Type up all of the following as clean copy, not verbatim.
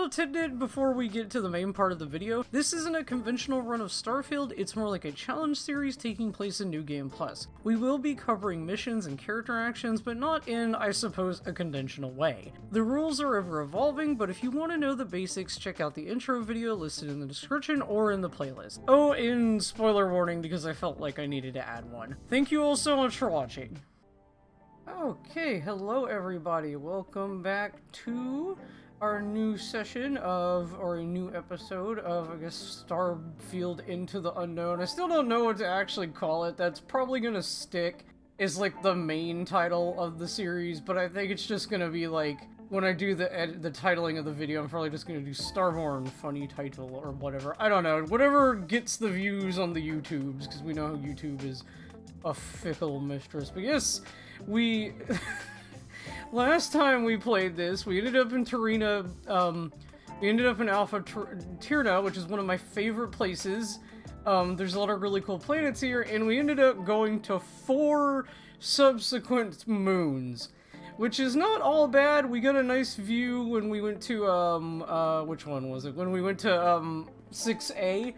little tidbit before we get to the main part of the video. This isn't a conventional run of Starfield, it's more like a challenge series taking place in New Game Plus. We will be covering missions and character actions, but not in, I suppose, a conventional way. The rules are ever evolving, but if you want to know the basics, check out the intro video listed in the description or in the playlist. Oh, and spoiler warning because I felt like I needed to add one. Thank you all so much for watching. Okay, hello everybody, welcome back to our new session or a new episode of, I guess, Starfield Into the Unknown. I still don't know what to actually call it. That's probably gonna stick as like the main title of the series, but I think it's just gonna be like, when I do the titling of the video, I'm probably just gonna do Starborn funny title or whatever. I don't know, whatever gets the views on the YouTubes, because we know YouTube is a fickle mistress. But yes, we last time we played this, we ended up in Tarina, we ended up in Alpha Tirna, which is one of my favorite places. There's a lot of really cool planets here, and we ended up going to 4 subsequent moons, which is not all bad. We got a nice view when we went to, which one was it? When we went to, 6A.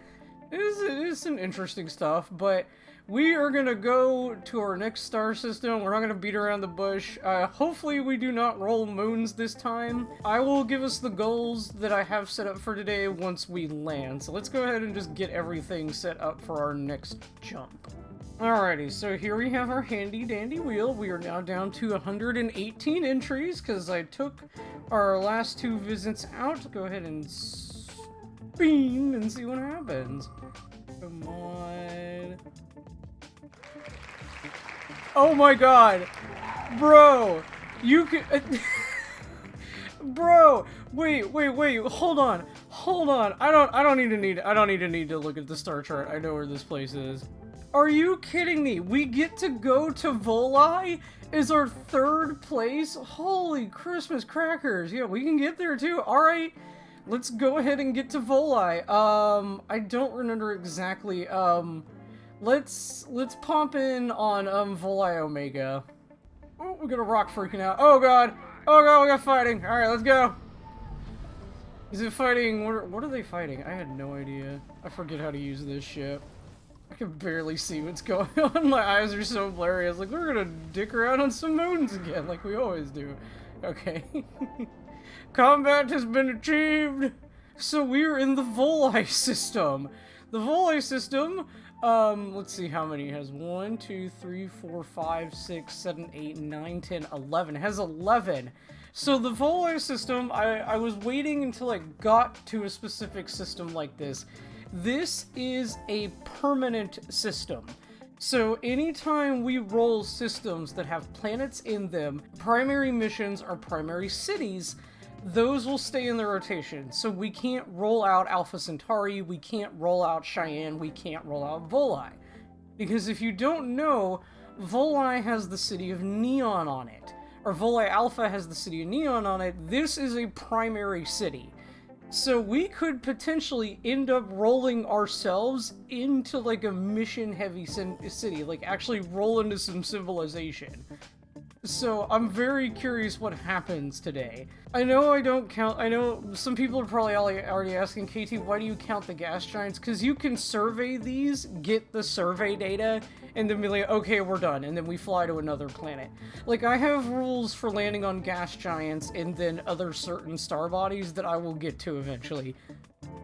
It is some interesting stuff, but we are gonna go to our next star system. We're not gonna beat around the bush. Hopefully we do not roll moons this time. I will give us the goals that I have set up for today once we land. So let's go ahead and just get everything set up for our next jump. Alrighty, so here we have our handy dandy wheel. We are now down to 118 entries because I took our last 2 visits out. Go ahead and spin and see what happens. Come on. Oh my god, bro, you can, bro, wait, hold on, I don't even need to look at the star chart. I know where this place is. Are you kidding me? We get to go to Volai as our 3rd place? Holy Christmas crackers. Yeah, we can get there too. Alright, let's go ahead and get to Volai. I don't remember exactly, Let's pop in on, Volai Omega. Oh, we got a rock freaking out. Oh god, we got fighting. Alright, let's go. Is it fighting? What are they fighting? I had no idea. I forget how to use this ship. I can barely see what's going on. My eyes are so blurry. I was like, we're gonna dick around on some moons again, like we always do. Okay. Combat has been achieved. So we're in the Volai system. The Volai system, let's see how many it has. 1, 2, 3, 4, 5, 6, 7, 8, 9, 10, 11. It has 11. So the Volai system, I was waiting until I got to a specific system like this. This is a permanent system. So anytime we roll systems that have planets in them, primary missions or primary cities, those will stay in the rotation. So we can't roll out Alpha Centauri, we can't roll out Cheyenne, we can't roll out Volai. Because if you don't know, Volai has the city of Neon on it. Or Volai Alpha has the city of Neon on it. This is a primary city. So we could potentially end up rolling ourselves into like a mission-heavy city. Like actually roll into some civilization. So I'm very curious what happens today. I know I don't count, I know some people are probably already asking, KT, why do you count the gas giants? Because you can survey these, get the survey data, and then be like, okay, we're done, and then we fly to another planet. Like, I have rules for landing on gas giants and then other certain star bodies that I will get to eventually.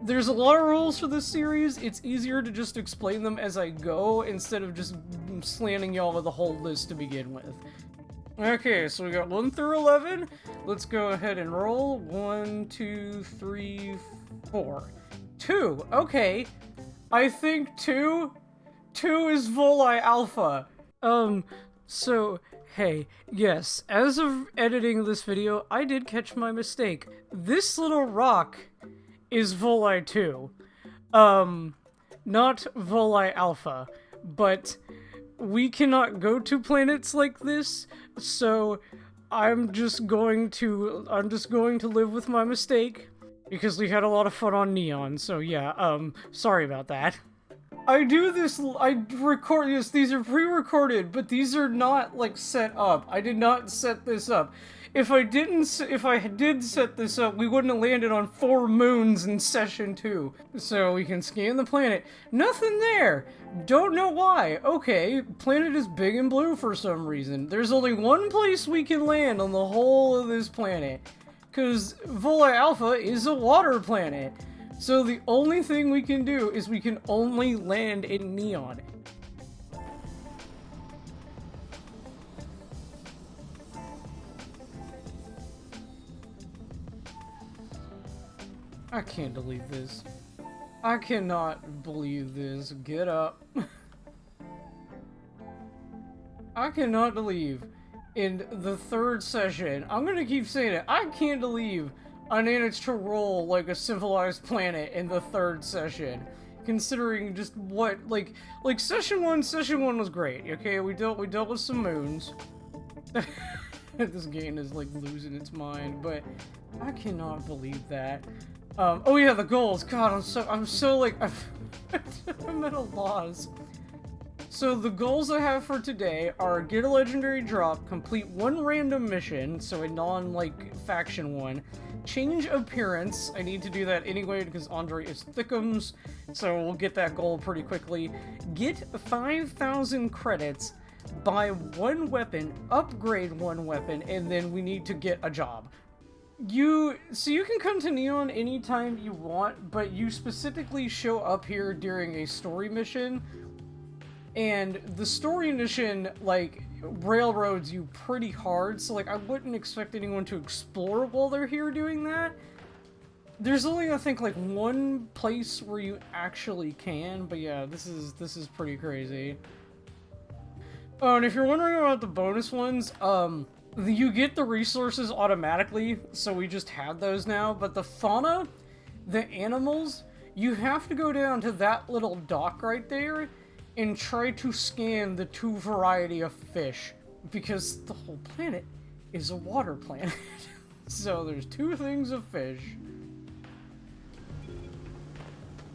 There's a lot of rules for this series. It's easier to just explain them as I go instead of just slanting y'all with a whole list to begin with. Okay, so we got 1 through 11. Let's go ahead and roll. 1, 2, 3, 4. 2. Okay. I think 2 is Volai Alpha. So, hey, yes, as of editing this video, I did catch my mistake. This little rock is Volai 2. Not Volai Alpha, but we cannot go to planets like this, so I'm just going to live with my mistake, because we had a lot of fun on Neon, so yeah, sorry about that. I record this, these are pre-recorded, but these are not, like, set up. I did not set this up. if I did set this up, we wouldn't have landed on 4 moons in session 2. So we can scan the planet. Nothing there. Don't know why. Okay, planet is big and blue for some reason. There's only one place we can land on the whole of this planet. Because Volii Alpha is a water planet. So the only thing we can do is we can only land in Neon. I can't believe this. I cannot believe this. Get up. I cannot believe in the 3rd session, I'm gonna keep saying it, I can't believe I managed to roll like a civilized planet in the 3rd session. Considering just what, like session 1 was great, okay? We dealt with some moons. This game is like losing its mind, but I cannot believe that. Oh yeah, the goals. God, I'm so like, I'm at a loss. So the goals I have for today are get a legendary drop, complete 1 random mission, so a non-like faction one, change appearance. I need to do that anyway because Andre is thickums, so we'll get that goal pretty quickly. Get 5,000 credits, buy 1 weapon, upgrade 1 weapon, and then we need to get a job. So you can come to Neon anytime you want, but you specifically show up here during a story mission, and the story mission, like, railroads you pretty hard, so, like, I wouldn't expect anyone to explore while they're here doing that. There's only, I think, like, 1 place where you actually can, but yeah, this is pretty crazy. Oh, and if you're wondering about the bonus ones, you get the resources automatically, so we just have those now, but the fauna, the animals, you have to go down to that little dock right there and try to scan the 2 variety of fish, because the whole planet is a water planet. So there's 2 things of fish.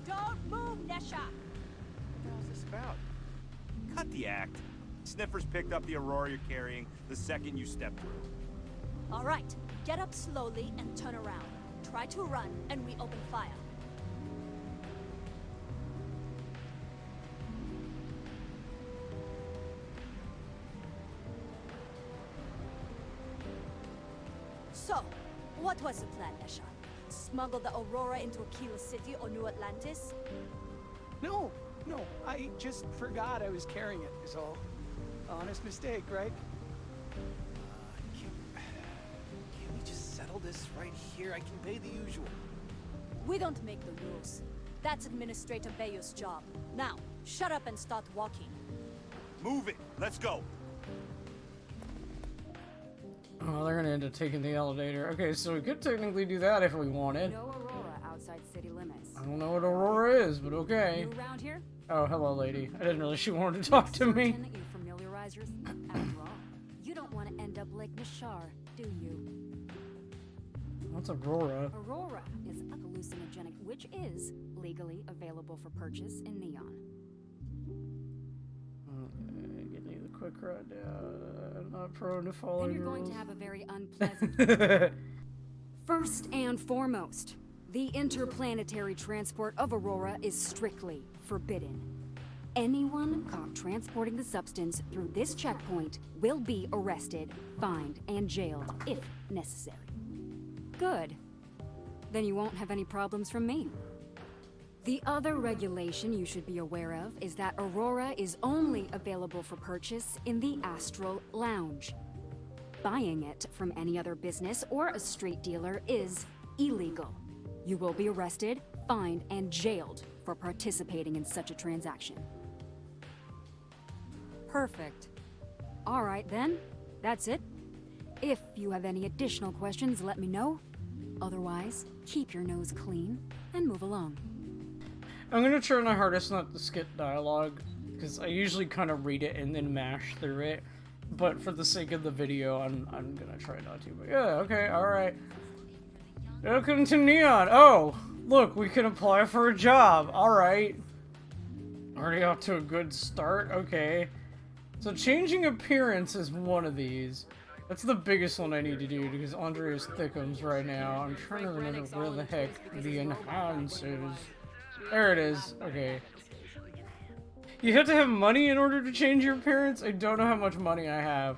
Don't move, Nesha! What the hell is this about? Cut the act. Sniffers picked up the Aurora you're carrying the second you step through. All right, get up slowly and turn around. Try to run, and we open fire. So, what was the plan, Nesha? Smuggle the Aurora into Aquila City or New Atlantis? No, I just forgot I was carrying it, is all. Honest mistake, right? Can we just settle this right here? I can pay the usual. We don't make the rules. That's Administrator Bayo's job. Now, shut up and start walking. Move it! Let's go! Oh, they're gonna end up taking the elevator. Okay, so we could technically do that if we wanted. No Aurora outside city limits. I don't know what Aurora is, but okay. You around here? Oh, hello, lady. I didn't realize she wanted to talk to me. Certain you familiarize yourself. After all, you don't want to end up like Nishar, do you? What's Aurora? Aurora is a hallucinogenic, which is legally available for purchase in Neon. Give me the quick rundown. I'm not prone to following Then you're going rules. to have a very unpleasant. First and foremost, the interplanetary transport of Aurora is strictly forbidden. Anyone caught transporting the substance through this checkpoint will be arrested, fined, and jailed if necessary. Good. Then you won't have any problems from me. The other regulation you should be aware of is that Aurora is only available for purchase in the Astral Lounge. Buying it from any other business or a street dealer is illegal. You will be arrested, fined, and jailed for participating in such a transaction. Perfect. All right then, that's it. If you have any additional questions, let me know. Otherwise, keep your nose clean and move along. I'm gonna try my hardest not to skip dialogue, because I usually kind of read it and then mash through it. But for the sake of the video, I'm gonna try not to. But yeah, okay, alright. Welcome to Neon. Oh, look, we can apply for a job. Alright. Already off to a good start. Okay. So changing appearance is one of these. That's the biggest one I need to do because Andreas thickums right now. I'm trying to remember where the heck the enhance is. There it is. Okay. You have to have money in order to change your appearance? I don't know how much money I have.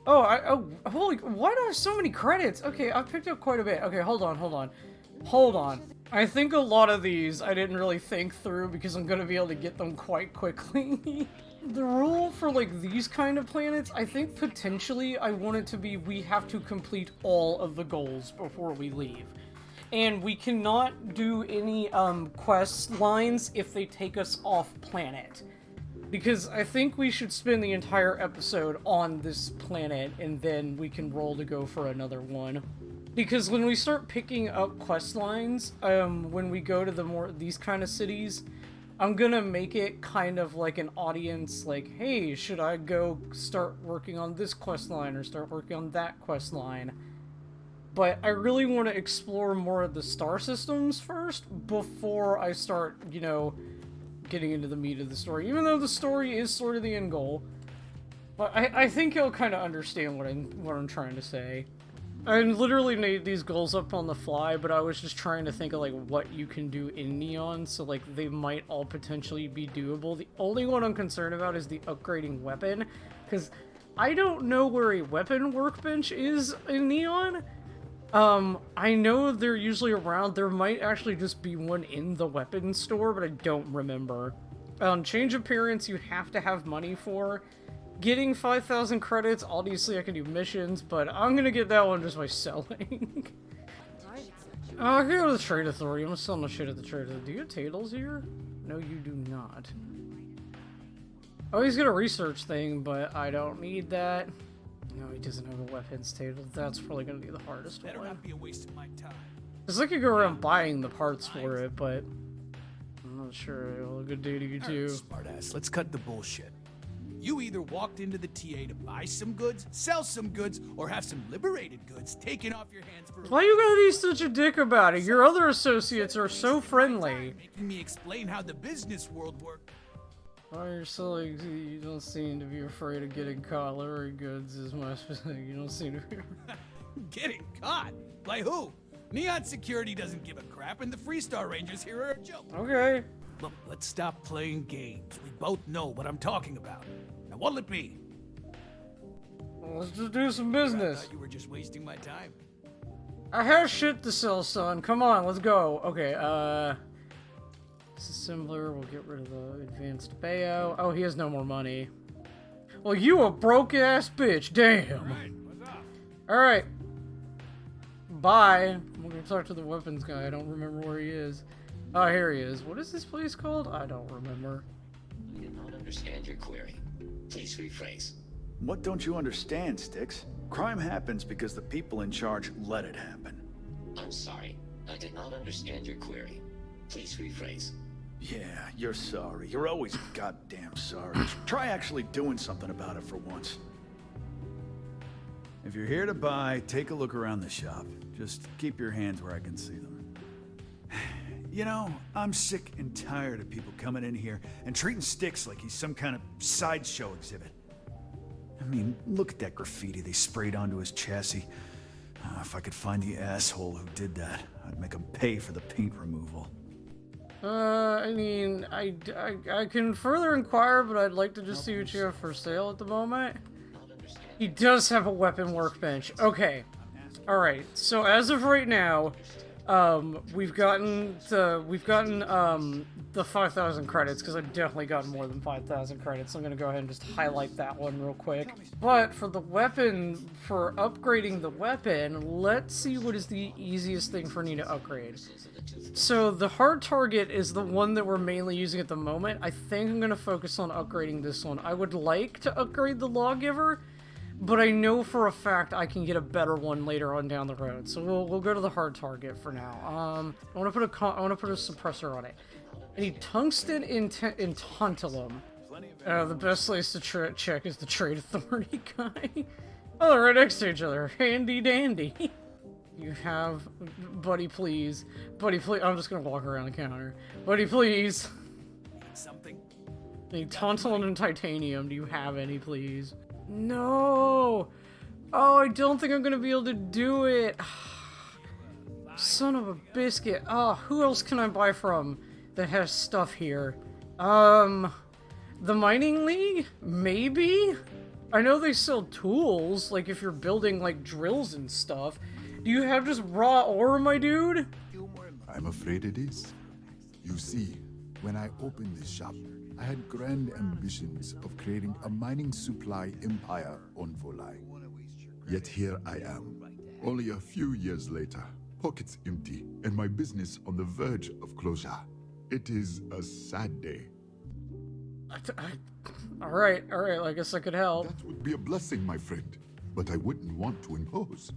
Oh, holy, why do I have so many credits? Okay, I've picked up quite a bit. Okay, hold on. I think a lot of these I didn't really think through because I'm gonna be able to get them quite quickly. The rule for, like, these kind of planets, I think potentially I want it to be we have to complete all of the goals before we leave. And we cannot do any, quest lines if they take us off planet. Because I think we should spend the entire episode on this planet and then we can roll to go for another one. Because when we start picking up quest lines, when we go to these kind of cities, I'm gonna make it kind of like an audience, like, hey, should I go start working on this quest line or start working on that quest line? But I really want to explore more of the star systems first before I start, you know, getting into the meat of the story. Even though the story is sort of the end goal. But I think you'll kind of understand what I'm trying to say. I literally made these goals up on the fly, but I was just trying to think of, like, what you can do in Neon, so, like, they might all potentially be doable. The only one I'm concerned about is the upgrading weapon, because I don't know where a weapon workbench is in Neon. I know they're usually around. There might actually just be one in the weapons store, but I don't remember. Change appearance you have to have money for. Getting 5,000 credits, obviously I can do missions, but I'm gonna get that one just by selling. I can go to the Trade Authority. I'm gonna sell my shit at the Trade Authority. Do you have tables here? No, you do not. Oh, he's got a research thing, but I don't need that. No, he doesn't have a weapons table. That's probably gonna be the hardest one. Better not be a waste of my time. Because I could go around buying the parts for it, but I'm not sure it'll look good day to you too. Smartass, let's cut the bullshit. You either walked into the TA to buy some goods, sell some goods, or have some liberated goods taken off your hands for. Why you gotta be such a dick about it? Your other associates are so friendly. Making me explain how the business world works. Oh, you're silly. You don't seem to be afraid of getting caught. Livery goods is my specific. You don't seem to be. Getting caught? By who? Neon Security doesn't give a crap, and the Freestar Rangers here are a joke. Okay. Look, let's stop playing games. We both know what I'm talking about. Now, what'll it be? Well, let's just do some I business. thought you were just wasting my time. I have shit to sell, son. Come on, let's go. Okay, Assembler, we'll get rid of the advanced Bayo. Oh, he has no more money. Well, you a broke-ass bitch. Damn. Right, what's up? Alright. Bye. I'm gonna talk to the weapons guy. I don't remember where he is. Oh, here he is. What is this place called? I don't remember. I did not understand your query. Please rephrase. What don't you understand, Styx? Crime happens because the people in charge let it happen. I'm sorry. I did not understand your query. Please rephrase. Yeah, you're sorry. You're always goddamn sorry. Try actually doing something about it for once. If you're here to buy, take a look around the shop. Just keep your hands where I can see them. You know, I'm sick and tired of people coming in here and treating Styx like he's some kind of sideshow exhibit. I mean, look at that graffiti they sprayed onto his chassis. If I could find the asshole who did that, I'd make him pay for the paint removal. I mean, I can further inquire, but I'd like to just see what you have for sale at the moment. He does have a weapon workbench. Okay. Alright, so as of right now, we've gotten the 5,000 credits, because I've definitely gotten more than 5,000 credits, so I'm gonna go ahead and just highlight that one real quick. But for the weapon, for upgrading the weapon, let's see what is the easiest thing for me to upgrade. So the hard target is the one that we're mainly using at the moment. I think I'm gonna focus on upgrading this one. I would like to upgrade the lawgiver, but I know for a fact I can get a better one later on down the road. So we'll go to the hard target for now. I want to put a suppressor on it. I need tungsten in tantalum. The best place to check is the Trade Authority guy. Oh, they're right next to each other. Handy dandy. You have, buddy, please. Buddy, please. I'm just gonna walk around the counter. Buddy, please. Something. I need tantalum and titanium. Do you have any, please? No! Oh, I don't think I'm gonna be able to do it. Son of a biscuit. Oh, who else can I buy from that has stuff here? The Mining League? Maybe? I know they sell tools, like if you're building, like, drills and stuff. Do you have just raw ore, my dude? I'm afraid it is. You see, when I opened this shop, I had grand ambitions of creating a mining supply empire on Volai. Yet here I am, only a few years later, pockets empty, and my business on the verge of closure. It is a sad day. Alright, I guess I could help. That would be a blessing, my friend, but I wouldn't want to impose.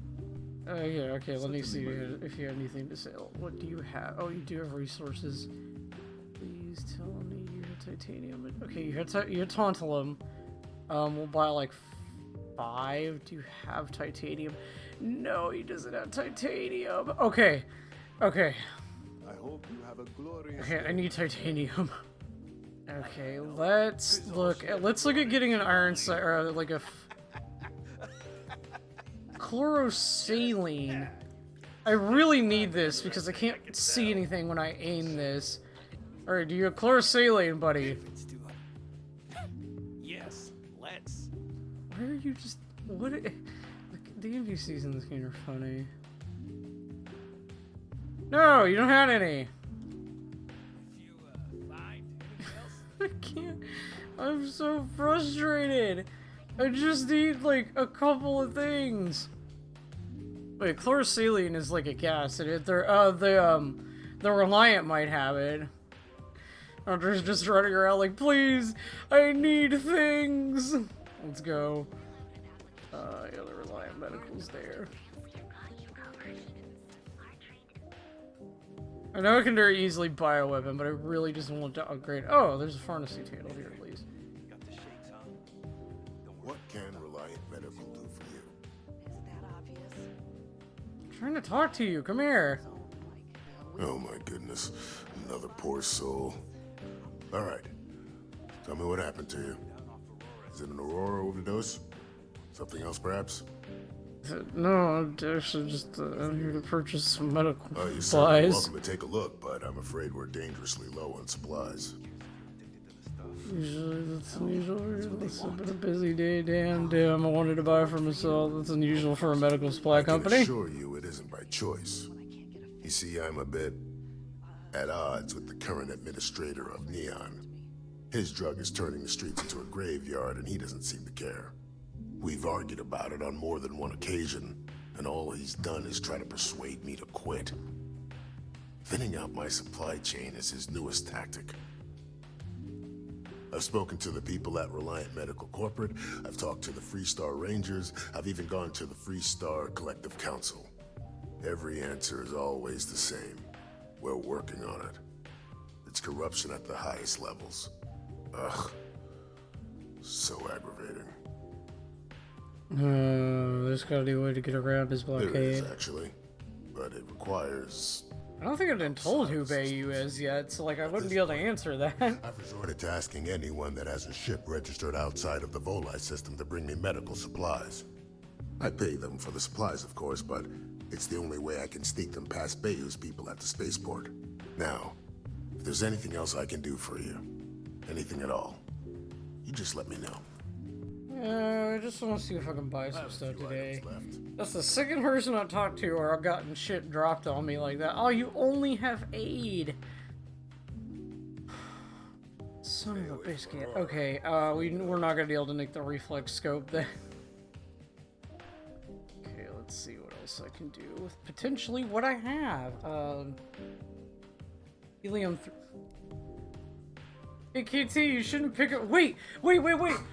Yeah, okay, let me see if you have anything to sell. What do you have? Oh, you do have resources. Please tell me you have titanium. Okay, you have tantalum. We'll buy like 5. Do you have titanium? No, he doesn't have titanium. Okay. I hope you have a glorious Okay, I need titanium. Okay, let's look at getting an iron sight, or like a chlorosaline. I really need this because I can't see anything when I aim this. Alright, do you have chlorosaline, buddy? Yes, let's. Why are you just... What... The NPCs in this game are funny. No, you don't have any! If you find anything else, I can't... I'm so frustrated! I just need, like, a couple of things. Wait, chlorosaline is like a gas. The Reliant might have it. Hunter's just running around like, please, I need things! Let's go. Yeah, the Reliant Medical's there. I know I can very easily buy a weapon, but I really just want to upgrade. Oh, there's a pharmacy table here, please. What can Reliant Medical do for you? Isn't that obvious? I'm trying to talk to you. Come here. Oh my goodness. Another poor soul. Alright. Tell me what happened to you. Is it an Aurora overdose? Something else, perhaps? No, I'm actually just I'm here to purchase some medical You're certainly supplies. welcome to take a look, but I'm afraid we're dangerously low on supplies. Usually that's unusual. It's been a busy day. Damn, I wanted to buy for myself. That's unusual for a medical supply I can company. assure you it isn't by choice. You see, I'm a bit at odds with the current administrator of Neon. His drug is turning the streets into a graveyard, and he doesn't seem to care. We've argued about it on more than one occasion, and all he's done is try to persuade me to quit. Thinning out my supply chain is his newest tactic. I've spoken to the people at Reliant Medical Corporate, I've talked to the Freestar Rangers, I've even gone to the Freestar Collective Council. Every answer is always the same. We're working on it. It's corruption at the highest levels. Ugh. So aggravating. There's gotta be a way to get around this blockade. There is, actually. But it requires... I don't think I've been told who Bayou is yet, so like I wouldn't be able to answer that. I've resorted to asking anyone that has a ship registered outside of the Volai system to bring me medical supplies. I pay them for the supplies, of course, but it's the only way I can sneak them past Bayou's people at the spaceport. Now, if there's anything else I can do for you, anything at all, you just let me know. I just want to see if I can buy some stuff today. Left. That's the second person I've talked to or I've gotten shit dropped on me like that. Oh, you only have aid. Son of a biscuit. Okay, we're not gonna be able to nick the reflex scope then. Okay, let's see what else I can do with potentially what I have. Helium. Hey, KT, you shouldn't pick up. Wait!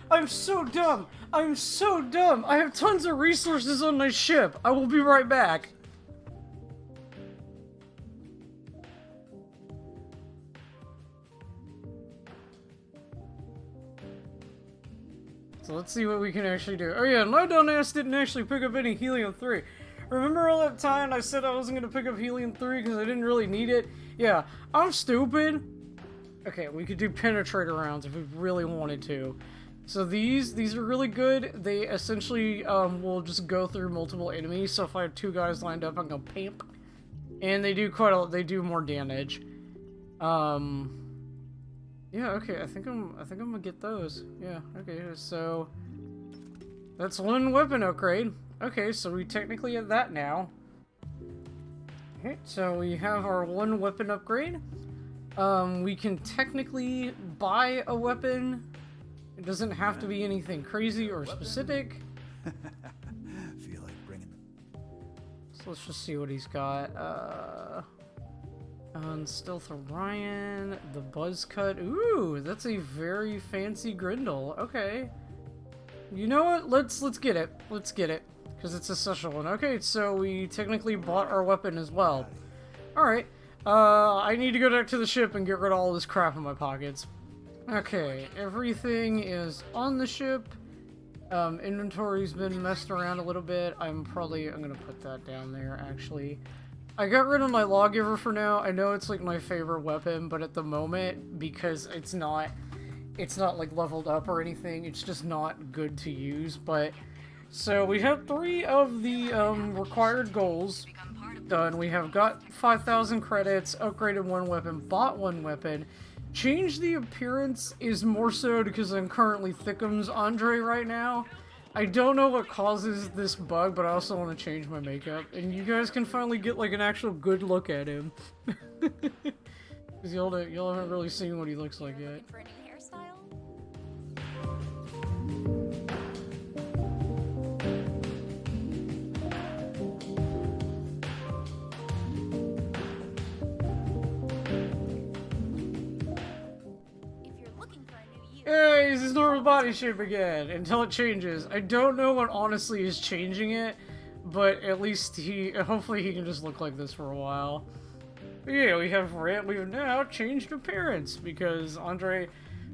I'm so dumb! I have tons of resources on my ship. I will be right back. So let's see what we can actually do. Oh yeah, my dumbass didn't actually pick up any helium-3. Remember all that time I said I wasn't gonna pick up helium-3 because I didn't really need it? Yeah, I'm stupid. Okay, we could do penetrator rounds if we really wanted to. So these are really good. They essentially will just go through multiple enemies. So if I have two guys lined up, I'm gonna pamp, and they do they do more damage. Yeah, okay. I think I'm gonna get those. Yeah, okay. So that's one weapon upgrade. Okay, so we technically have that now. Okay, so we have our one weapon upgrade. We can technically buy a weapon. It doesn't have to be anything crazy or specific. Feel like bringing them. So let's just see what he's got. On Stealth Orion, the Buzz Cut. Ooh, that's a very fancy Grindle. Okay. You know what? Let's get it. Let's get it. Because it's a special one. Okay, so we technically bought our weapon as well. Alright. I need to go back to the ship and get rid of all this crap in my pockets. Okay, everything is on the ship. Inventory's been messed around a little bit. I'm gonna put that down there, actually. I got rid of my lawgiver for now. I know it's like my favorite weapon, but at the moment, because it's not like leveled up or anything, it's just not good to use. But so we have 3 of the required goals done. We have got 5,000 credits, upgraded one weapon, bought one weapon. Change the appearance is more so because I'm currently Thickums Andre right now. I don't know what causes this bug, but I also want to change my makeup. And you guys can finally get like an actual good look at him. Because y'all haven't really seen what he looks like yet. For a new hairstyle? Hey, it's his normal body shape again, until it changes. I don't know what honestly is changing it, but at least hopefully he can just look like this for a while. But yeah, we've now changed appearance, because Andre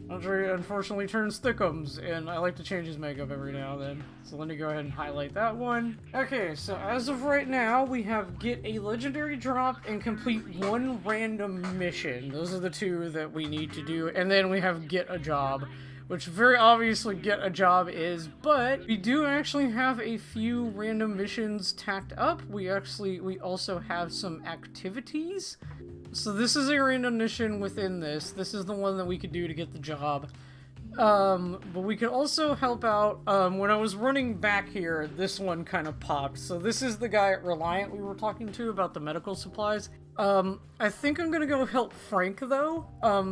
unfortunately turns Thickums, and I like to change his makeup every now and then. So let me go ahead and highlight that one. Okay, so as of right now, we have get a legendary drop and complete one random mission. Those are the 2 that we need to do. And then we have get a job, which very obviously get a job is, but we do actually have a few random missions tacked up. We also have some activities. So this is a random mission within this. This is the one that we could do to get the job. But we could also help out, when I was running back here, this one kind of popped. So this is the guy at Reliant we were talking to about the medical supplies. I think I'm gonna go help Frank, though,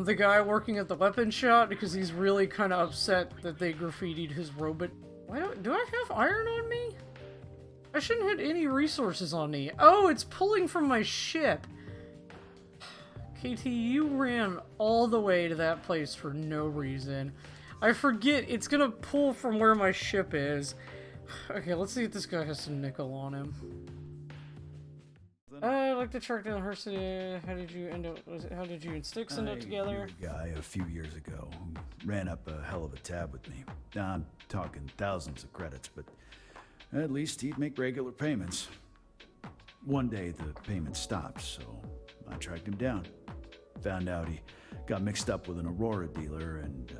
the guy working at the weapon shop, because he's really kind of upset that they graffitied his robot. Do I have iron on me? I shouldn't have any resources on me. Oh, it's pulling from my ship. KT, you ran all the way to that place for no reason. I forget, it's gonna pull from where my ship is. Okay, let's see if this guy has some nickel on him. I'd like to track down her city. How did you and Styx end up together? I knew a guy a few years ago who ran up a hell of a tab with me. Now, I'm talking thousands of credits, but at least he'd make regular payments. One day the payments stopped, so I tracked him down. Found out he got mixed up with an Aurora dealer and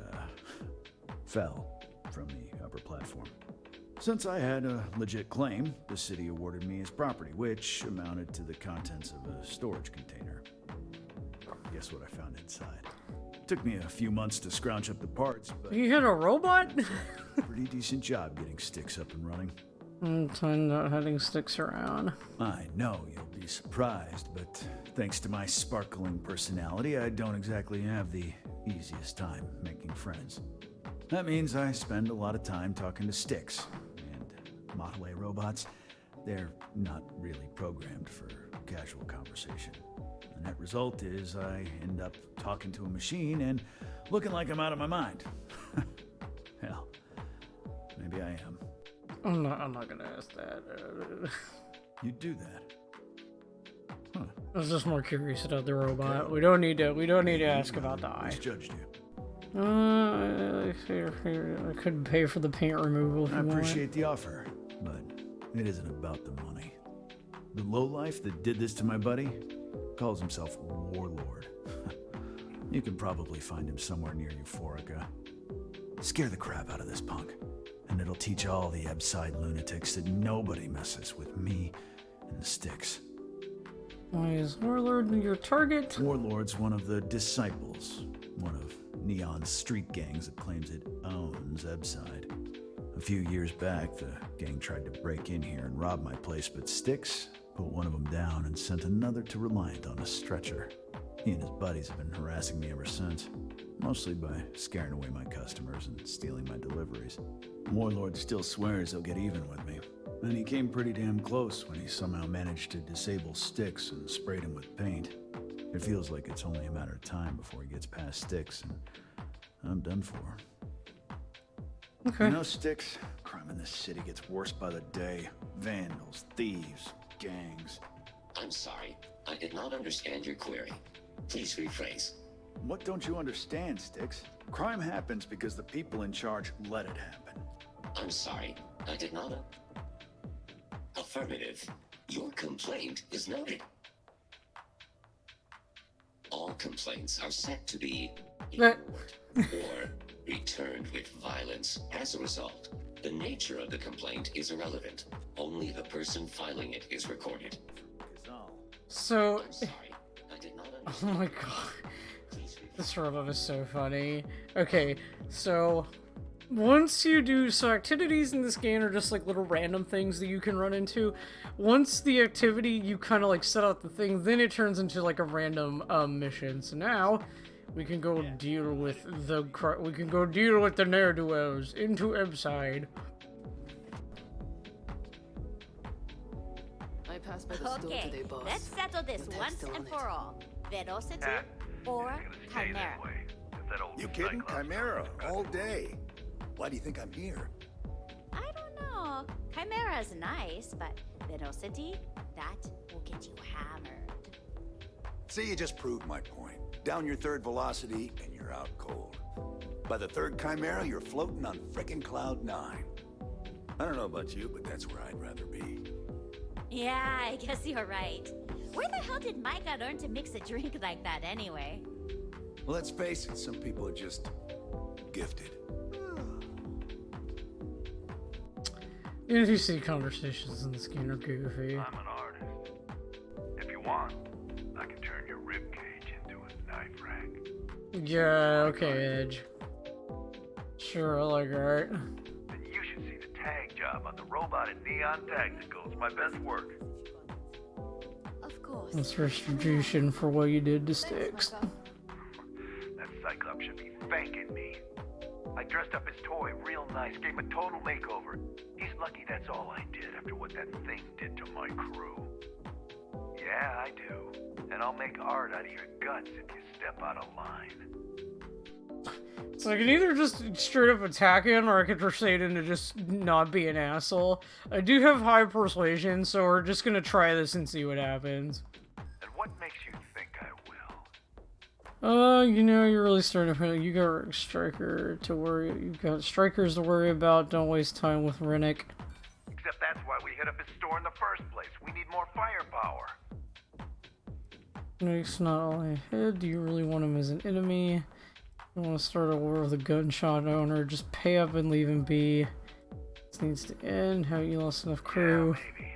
fell from the upper platform. Since I had a legit claim, the city awarded me his property, which amounted to the contents of a storage container. Guess what I found inside? Took me a few months to scrounge up the parts, but... You hit a robot? Pretty decent job getting Styx up and running. I'm not having Styx around. I know you'll be surprised, but thanks to my sparkling personality, I don't exactly have the easiest time making friends. That means I spend a lot of time talking to Styx, and MARLEY robots, they're not really programmed for casual conversation. The net result is I end up talking to a machine and looking like I'm out of my mind. Hell, maybe I am. I'm not gonna ask that. You'd do that. Huh. I was just more curious about the robot. Okay. We don't need to ask about the eye. Who's judged you? I could pay for the paint removal if I you want. appreciate the offer, but it isn't about the money. The lowlife that did this to my buddy calls himself Warlord. You can probably find him somewhere near Euphorica. Scare the crap out of this punk. And it'll teach all the Ebside lunatics that nobody messes with me and the sticks. Why is Warlord your target? Warlord's one of the disciples, one of Neon's street gangs that claims it owns Ebside. A few years back, the gang tried to break in here and rob my place, but Styx put one of them down and sent another to Reliant on a stretcher. He and his buddies have been harassing me ever since, mostly by scaring away my customers and stealing my deliveries. Warlord still swears he'll get even with me, and he came pretty damn close when he somehow managed to disable Styx and sprayed him with paint. It feels like it's only a matter of time before he gets past Styx, and I'm done for. Okay. You know, Styx, crime in this city gets worse by the day. Vandals, thieves, gangs. I'm sorry. I did not understand your query. Please rephrase. What don't you understand, Styx? Crime happens because the people in charge let it happen. I'm sorry. I did not. Affirmative. Your complaint is noted. All complaints are set to be ignored or returned with violence. As a result, the nature of the complaint is irrelevant. Only the person filing it is recorded. So, I'm sorry. I did not oh understand. my god, this robot is so funny. Okay, so once you do, so activities in this game are just like little random things that you can run into. Once the activity, you kind of like set out the thing, then it turns into like a random mission. So now we can go deal with the ne'er-do-wells into Ebside. I passed by the store Okay, today, boss. let's settle this The once tag's still and on for it. all. Velocity or Chimera? You kidding? Chimera, all day. Why do you think I'm here? I don't know. Chimera's nice, but Velocity, that will get you hammered. See, you just proved my point. Down your third velocity, and you're out cold. By the third Chimera, you're floating on frickin' Cloud 9. I don't know about you, but that's where I'd rather be. Yeah, I guess you're right. Where the hell did Micah learn to mix a drink like that anyway? Well, let's face it, some people are just gifted. NPC conversations in this game are goofy. I'm an artist. If you want, I can turn your ribcage into a knife rack. Yeah, okay, Edge. Sure, I like art. Then you should see the tag job on the robot at Neon Tactical. It's my best work. Of course. That's retribution for what you did to Styx. That Cyclops should be thanking me. I dressed up his toy real nice, gave him a total makeover. He's lucky that's all I did after what that thing did to my crew. Yeah, I do. And I'll make art out of your guts if you step out of line. So I can either just straight up attack him, or I could persuade him to just not be an asshole. I do have high persuasion, so we're just gonna try this and see what happens. And what makes you think I will? You know, you're really starting to. You got Striker to worry. You got Strikers to worry about. Don't waste time with Rennick. Except that's why we hit up his store in the first place. We need more firepower. Rennick's not all ahead. Do you really want him as an enemy? You want to start a war with a gunshot owner? Just pay up and leave him be. This needs to end. Have you lost enough crew? Yeah, maybe.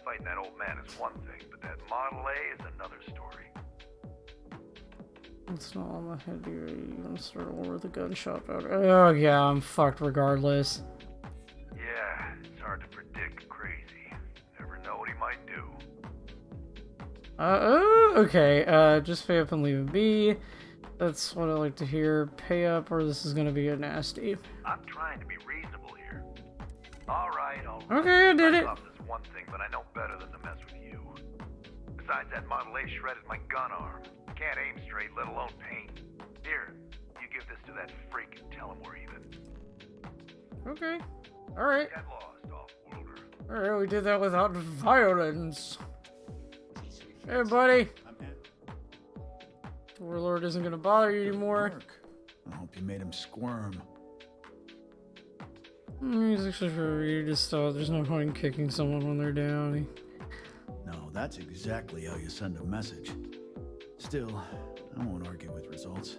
Fighting that old man is one thing, but that Model A is another story. It's not on my head here. You want to start a war with a gunshot owner? Oh yeah, I'm fucked regardless. Yeah, it's hard to predict crazy. Never know what he might do. Okay, just pay up and leave him be. That's what I like to hear. Pay up or this is gonna be a nasty. I'm trying to be reasonable here. Alright. Okay, I did it. This one thing, but I know better than to mess with you. Besides, that Model A shredded my gun arm. Can't aim straight, let alone paint. Here, you give this to that freak and tell him we're even. Okay. Alright. Get lost, off-worlder. Alright, we did that without violence. Hey, buddy. Warlord isn't gonna bother you anymore. I hope you made him squirm. He's actually for you. Just there's no point in kicking someone when they're down. No, that's exactly how you send a message. Still, I won't argue with results.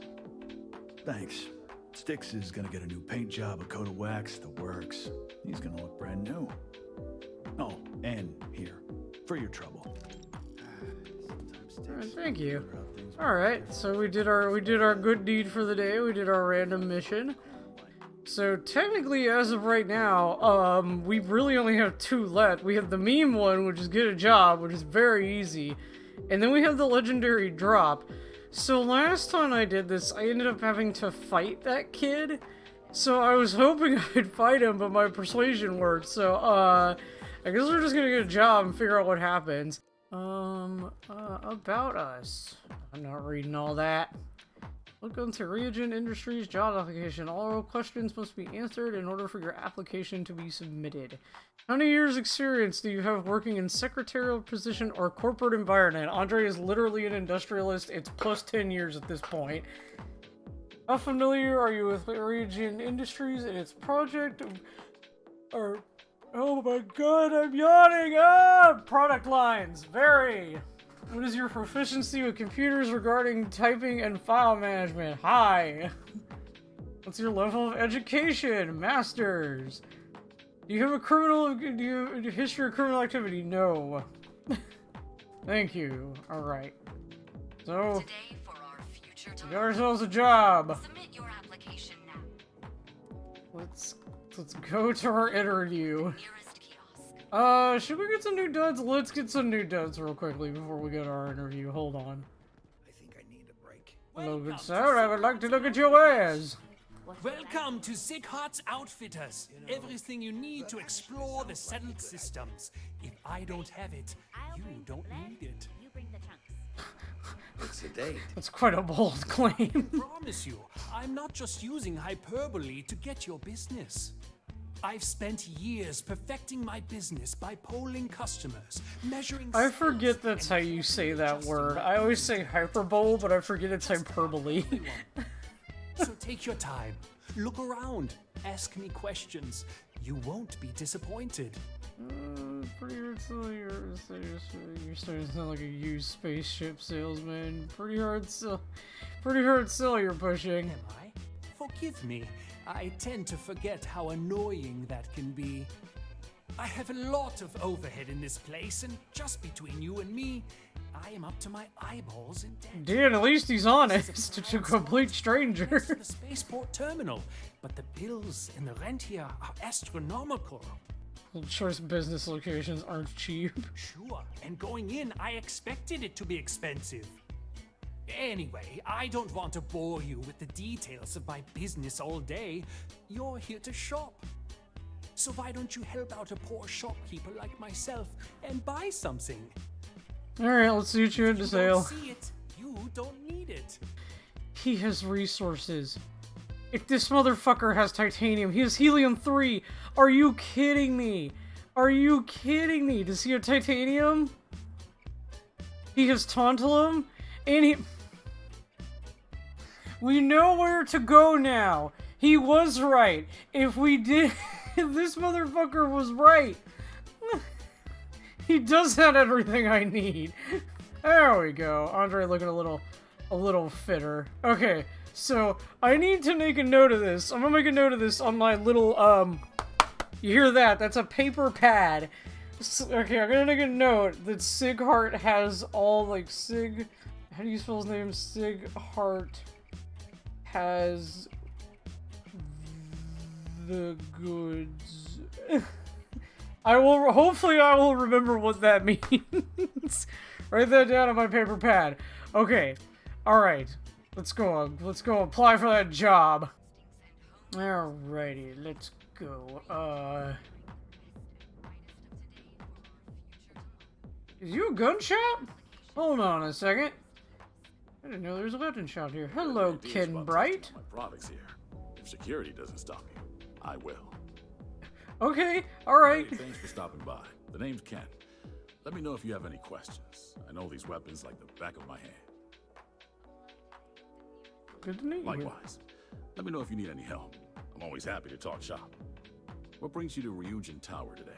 Thanks. Styx is gonna get a new paint job, a coat of wax, the works. He's gonna look brand new. Oh, and here, for your trouble. Alright, thank you. Alright, so we did our good deed for the day. We did our random mission. So technically, as of right now, we really only have 2 left. We have the meme one, which is get a job, which is very easy. And then we have the legendary drop. So last time I did this, I ended up having to fight that kid. So I was hoping I'd fight him, but my persuasion worked. So, I guess we're just gonna get a job and figure out what happens. About us. I'm not reading all that. Look into Reagent Industries job application. All questions must be answered in order for your application to be submitted. How many years experience do you have working in secretarial position or corporate environment? Andre is literally an industrialist. It's plus 10 years at this point. How familiar are you with Reagent Industries and its project? Or, oh my god, I'm yawning! Ah! Product lines. Very. What is your proficiency with computers regarding typing and file management? High. What's your level of education? Masters. Do you have a history of criminal activity? No. Thank you. Alright. So, we got ourselves a job. Submit your application now. Let's go to our interview. Should we get some new duds? Let's get some new duds real quickly before we go to our interview. Hold on. I think I need a break. Hello, good sir. I would like to look at your wares. Welcome to Sick Hearts Outfitters. Everything you need to explore the settled systems. If I don't have it, you don't need it. You bring the trunks. It's a date. That's quite a bold claim. I promise you, I'm not just using hyperbole to get your business. I've spent years perfecting my business by polling customers, measuring... I forget that's how you say that word. I always say hyperbole, but I forget it's hyperbole. So take your time, look around, ask me questions. You won't be disappointed. Pretty hard sell. You're starting to sound like a used spaceship salesman. Pretty hard sell you're pushing. Am I? Forgive me. I tend to forget how annoying that can be. I have a lot of overhead in this place, and just between you and me, I am up to my eyeballs in debt. Dan, at least he's honest to a complete stranger. The spaceport terminal, but the bills and the rent here are astronomical. Well, choice business locations aren't cheap. Sure, and going in, I expected it to be expensive. Anyway, I don't want to bore you with the details of my business all day. You're here to shop. So why don't you help out a poor shopkeeper like myself and buy something? Alright, let's see what you had to say. Don't see it, you don't need it. He has resources. If this motherfucker has titanium, he has helium-3. Are you kidding me? Are you kidding me? Does he have titanium? He has tantalum? And he... We know where to go now. He was right. If we did... If this motherfucker was right. He does have everything I need. There we go. Andre looking a little fitter. Okay, so I need to make a note of this. I'm gonna make a note of this on my little, you hear that? That's a paper pad. Okay, I'm gonna make a note that Sighart has all, like, how do you spell his name? Sighart has the goods. Hopefully I will remember what that means. Write that down on my paper pad. Okay, alright. Let's go apply for that job. Alrighty, let's go. Is you a gun shop? Hold on a second. I didn't know there was a weapon shop here. Hello, Ken Bright. My products here. If security doesn't stop you, I will. Okay, alright. Hey, thanks for stopping by. The name's Ken. Let me know if you have any questions. I know these weapons like the back of my hand. Good to meet you. Likewise. Let me know if you need any help. I'm always happy to talk shop. What brings you to Ryujin Tower today?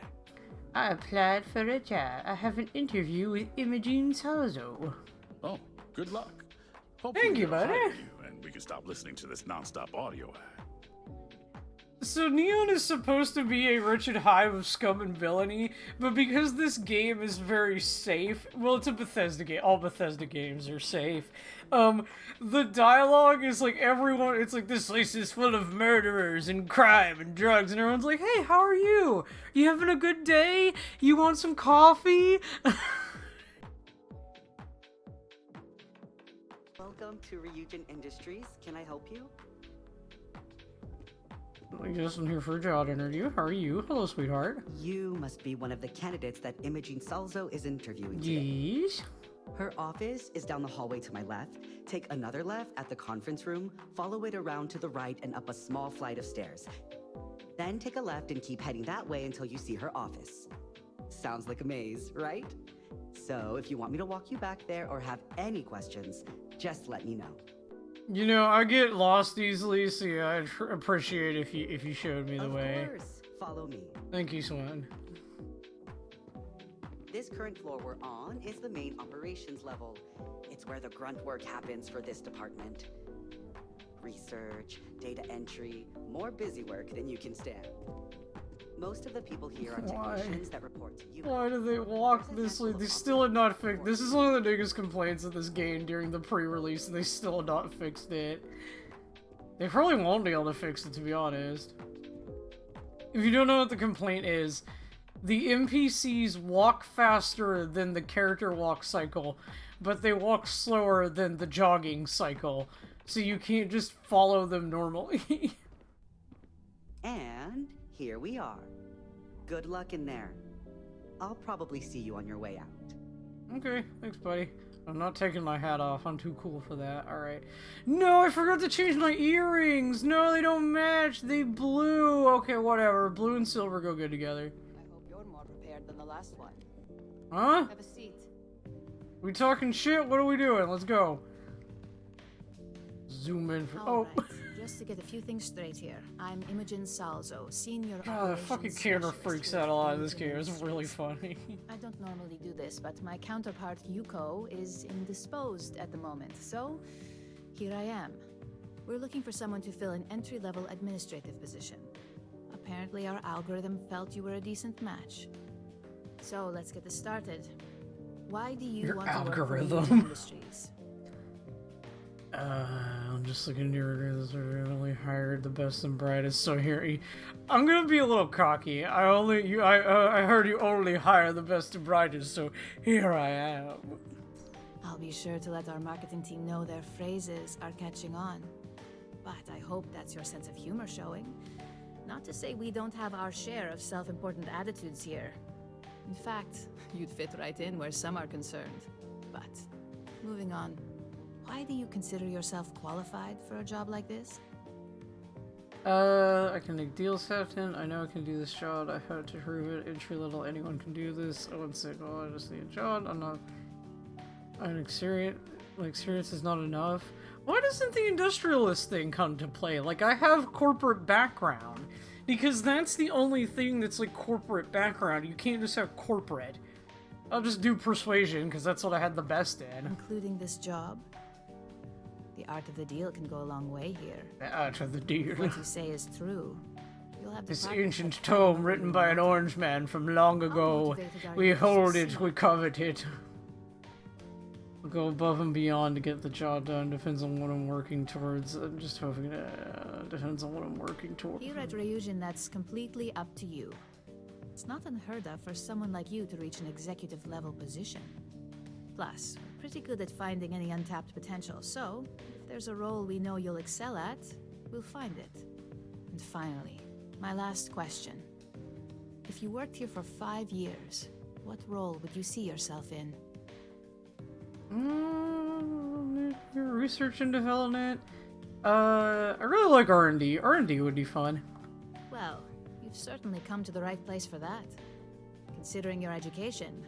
I applied for a job. I have an interview with Imogene Salzo. Oh, good luck. Thank you, buddy. You and we can stop listening to this non-stop audio ad. So Neon is supposed to be a wretched hive of scum and villainy, but because this game is very safe, well, it's a Bethesda game. All Bethesda games are safe. The dialogue is like everyone, it's like, this place is full of murderers and crime and drugs, and everyone's like, hey, how are you? You having a good day? You want some coffee? Welcome to Ryujin Industries. Can I help you? I guess I'm here for a job interview. How are you? Hello, sweetheart. You must be one of the candidates that Imogene Salzo is interviewing today. Yes. Her office is down the hallway to my left. Take another left at the conference room, follow it around to the right and up a small flight of stairs. Then take a left and keep heading that way until you see her office. Sounds like a maze, right? So if you want me to walk you back there or have any questions, just let me know. You know, I get lost easily, so yeah, I'd appreciate if you showed me the way. Of course. Follow me. Thank you, Swan. This current floor we're on is the main operations level. It's where the grunt work happens for this department. Research, data entry, more busy work than you can stand. Most of the people here are technicians that report to you. Why do they walk this way? They still had not fixed. This is one of the biggest complaints of this game during the pre-release, and they still had not fixed it. They probably won't be able to fix it, to be honest. If you don't know what the complaint is, the NPCs walk faster than the character walk cycle, but they walk slower than the jogging cycle, so you can't just follow them normally. And here we are. Good luck in there. I'll probably see you on your way out. Okay, thanks, buddy. I'm not taking my hat off. I'm too cool for that. Alright. No, I forgot to change my earrings! No, they don't match! They blue! Okay, whatever. Blue and silver go good together. I hope you're more prepared than the last one. Huh? Have a seat. We talking shit? What are we doing? Let's go. Zoom in for— All right. Just to get a few things straight here. I'm Imogen Salzo, Senior God, the fucking camera freaks out a lot in this game. It's really funny. I don't normally do this, but my counterpart Yuko is indisposed at the moment, so here I am. We're looking for someone to fill an entry-level administrative position. Apparently our algorithm felt you were a decent match. So let's get this started. Why do you want to work for Ryujin Industries? I'm just looking at your really hired the best and brightest. So here, I'm gonna be a little cocky. I heard you only hire the best and brightest. So here I am. I'll be sure to let our marketing team know their phrases are catching on. But I hope that's your sense of humor showing. Not to say we don't have our share of self-important attitudes here. In fact, you'd fit right in where some are concerned. But moving on. Why do you consider yourself qualified for a job like this? I can make deals happen. I know I can do this job. I've had to prove it. Entry level, anyone can do this. I wouldn't say, well, I just need a job. I'm experienced. My experience is not enough. Why doesn't the industrialist thing come to play? Like, I have corporate background. Because that's the only thing that's like corporate background. You can't just have corporate. I'll just do persuasion, because that's what I had the best in. Including this job? The art of the deal can go a long way here. The art of the deal. What you say is true. You'll have this ancient tome written by an orange man from long ago. We hold it, we covet it. We'll go above and beyond to get the job done. Depends on what I'm working towards. I'm just hoping depends on what I'm working towards. Here at Ryujin, that's completely up to you. It's not unheard of for someone like you to reach an executive level position. Plus, we're pretty good at finding any untapped potential, so if there's a role we know you'll excel at, we'll find it. And finally, my last question. If you worked here for 5 years, what role would you see yourself in? Research and development. I really like R&D. R&D would be fun. Well, you've certainly come to the right place for that. Considering your education,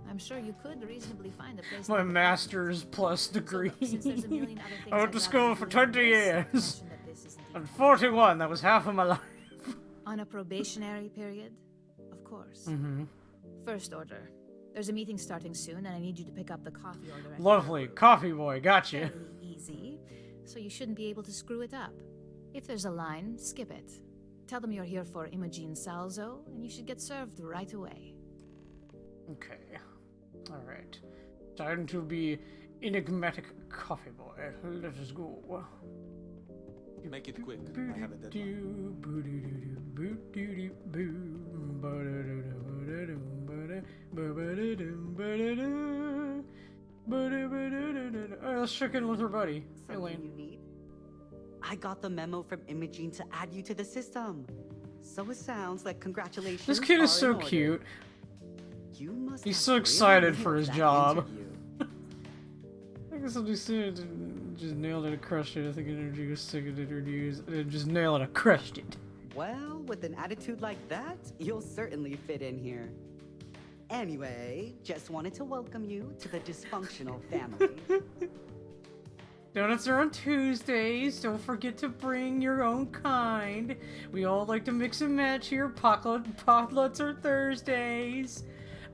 I'm sure you could reasonably find a place. My master's plus degree. So look, since there's a million other things I went to school for 20 years. I'm 41. That was half of my life. On a probationary period? Of course. Mm-hmm. First order. There's a meeting starting soon, and I need you to pick up the coffee order. Lovely. Coffee boy. Gotcha. Very easy. so you shouldn't be able to screw it up. If there's a line, skip it. Tell them you're here for Imogen Salzo, and you should get served right away. Okay. Alright. Time to be enigmatic coffee boy. Let us go. Make it quick. I have a deadline. Let's check in with her buddy, Something Elaine. you need? I got the memo from Imogen to add you to the system. So it sounds like congratulations. This kid is are so in order. cute. You must He's have so really excited nailed for his that job. interview. I guess I'll just nailed it, I crushed it. I think energy was sick of interviews. Just nailed it, I crushed it. Well, with an attitude like that, you'll certainly fit in here. Anyway, just wanted to welcome you to the dysfunctional family. Donuts are on Tuesdays. Don't forget to bring your own kind. We all like to mix and match here. Potlucks are Thursdays.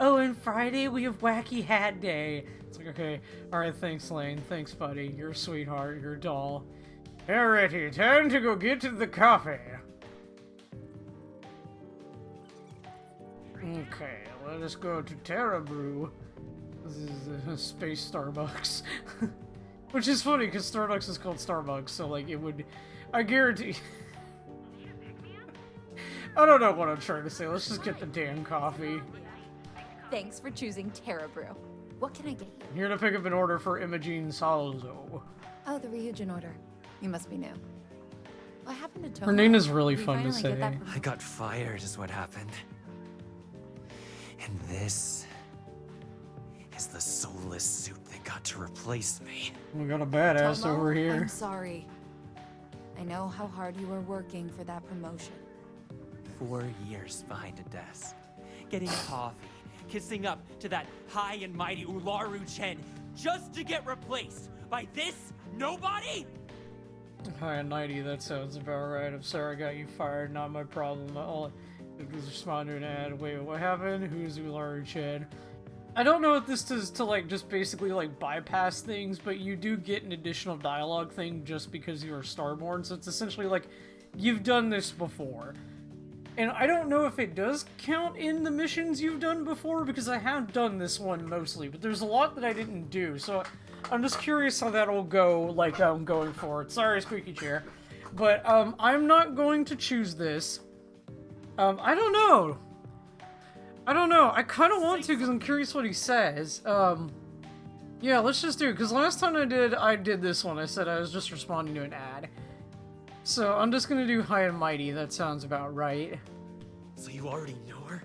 Oh, and Friday we have Wacky Hat Day. It's like, okay, alright, thanks, Lane. Thanks, buddy. You're a sweetheart. You're a doll. Alrighty, time to go get to the coffee. Okay, let us go to Terra Brew. This is a space Starbucks. Which is funny, because Starbucks is called Starbucks, so, like, it would... I guarantee... I don't know what I'm trying to say. Let's just get the damn coffee. Thanks for choosing Terra Brew. What can I get you? I'm here to pick up an order for Imogen Salzo. Oh, the Ryujin order. You must be new. What happened to Toma? Her name is really Did we fun to finally get that say. from- I got fired is what happened. And this is the soulless suit that got to replace me. We got a badass Tomo, over here. I'm sorry. I know how hard you were working for that promotion. 4 years behind a desk, getting coffee, kissing up to that high and mighty Ularu Chen, just to get replaced by this nobody? Hi, 90, that sounds about right. I'm sorry I got you fired, not my problem. All I did was respond to an ad. Wait, what happened? Who's Ularu Chen? I don't know what this does to, like, just basically, like, bypass things, but you do get an additional dialogue thing just because you are Starborn, so it's essentially like, you've done this before. And I don't know if it does count in the missions you've done before, because I have done this one mostly, but there's a lot that I didn't do, so I'm just curious how that'll go, like, going forward. Sorry, squeaky chair. But, I'm not going to choose this. I don't know. I kind of want to, because I'm curious what he says. Yeah, let's just do it, because last time I did this one, I said I was just responding to an ad. So, I'm just gonna do High and Mighty, that sounds about right. So you already know her?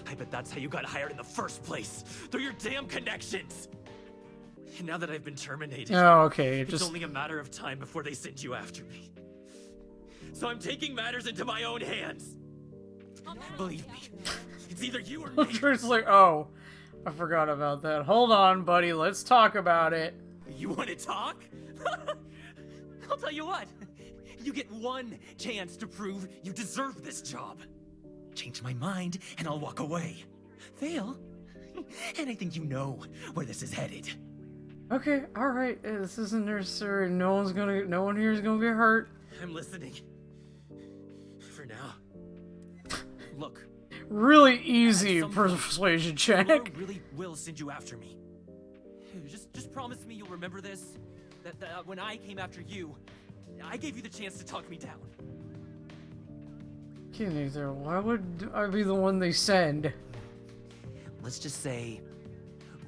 I bet that's how you got hired in the first place, through your damn connections! And now that I've been terminated, Oh, okay, it's just... only a matter of time before they send you after me. So I'm taking matters into my own hands. Believe me, it's either you or me. It's like, oh, I forgot about that. Hold on, buddy, let's talk about it. You want to talk? I'll tell you what. You get one chance to prove you deserve this job. Change my mind, and I'll walk away. Fail, and I think you know where this is headed. Okay, alright, this isn't necessary. No one here is gonna get hurt. I'm listening. For now. Look. Really easy persuasion check. Laura really will send you after me. Just promise me you'll remember this. That when I came after you, I gave you the chance to talk me down. Okay, neither. Why would I be the one they send? Let's just say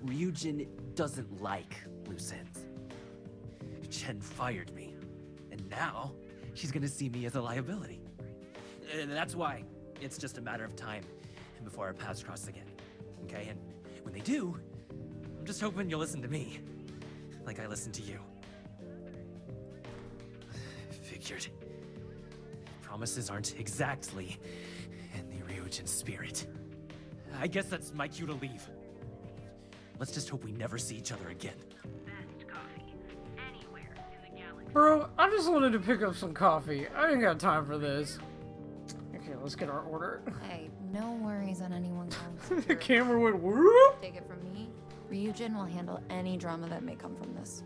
Ryujin doesn't like loose ends. Chen fired me, and now she's gonna see me as a liability. That's why it's just a matter of time before our paths cross again. Okay, and when they do, I'm just hoping you'll listen to me, like I listened to you. Figured. Promises aren't exactly in the Ryujin spirit. I guess that's my cue to leave. Let's just hope we never see each other again. Bro, I just wanted to pick up some coffee. I ain't got time for this. Okay, let's get our order. Hey, no worries on anyone going. The camera went whoop. Take it from me. Ryujin will handle any drama that may come from this.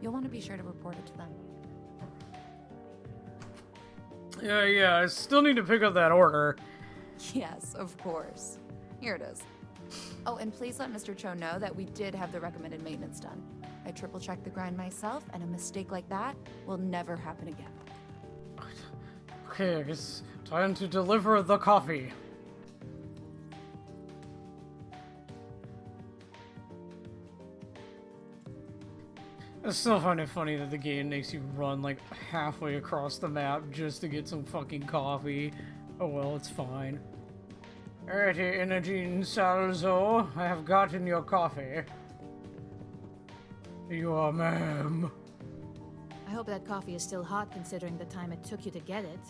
You'll want to be sure to report it to them. Yeah, I still need to pick up that order. Yes, of course. Here it is. Oh, and please let Mr. Cho know that we did have the recommended maintenance done. I triple-checked the grind myself, and a mistake like that will never happen again. Okay, I guess time to deliver the coffee. I still find it funny that the game makes you run like halfway across the map just to get some fucking coffee. Oh well, it's fine. Alright, Energy Salzo, I have gotten your coffee. You are, ma'am. I hope that coffee is still hot considering the time it took you to get it.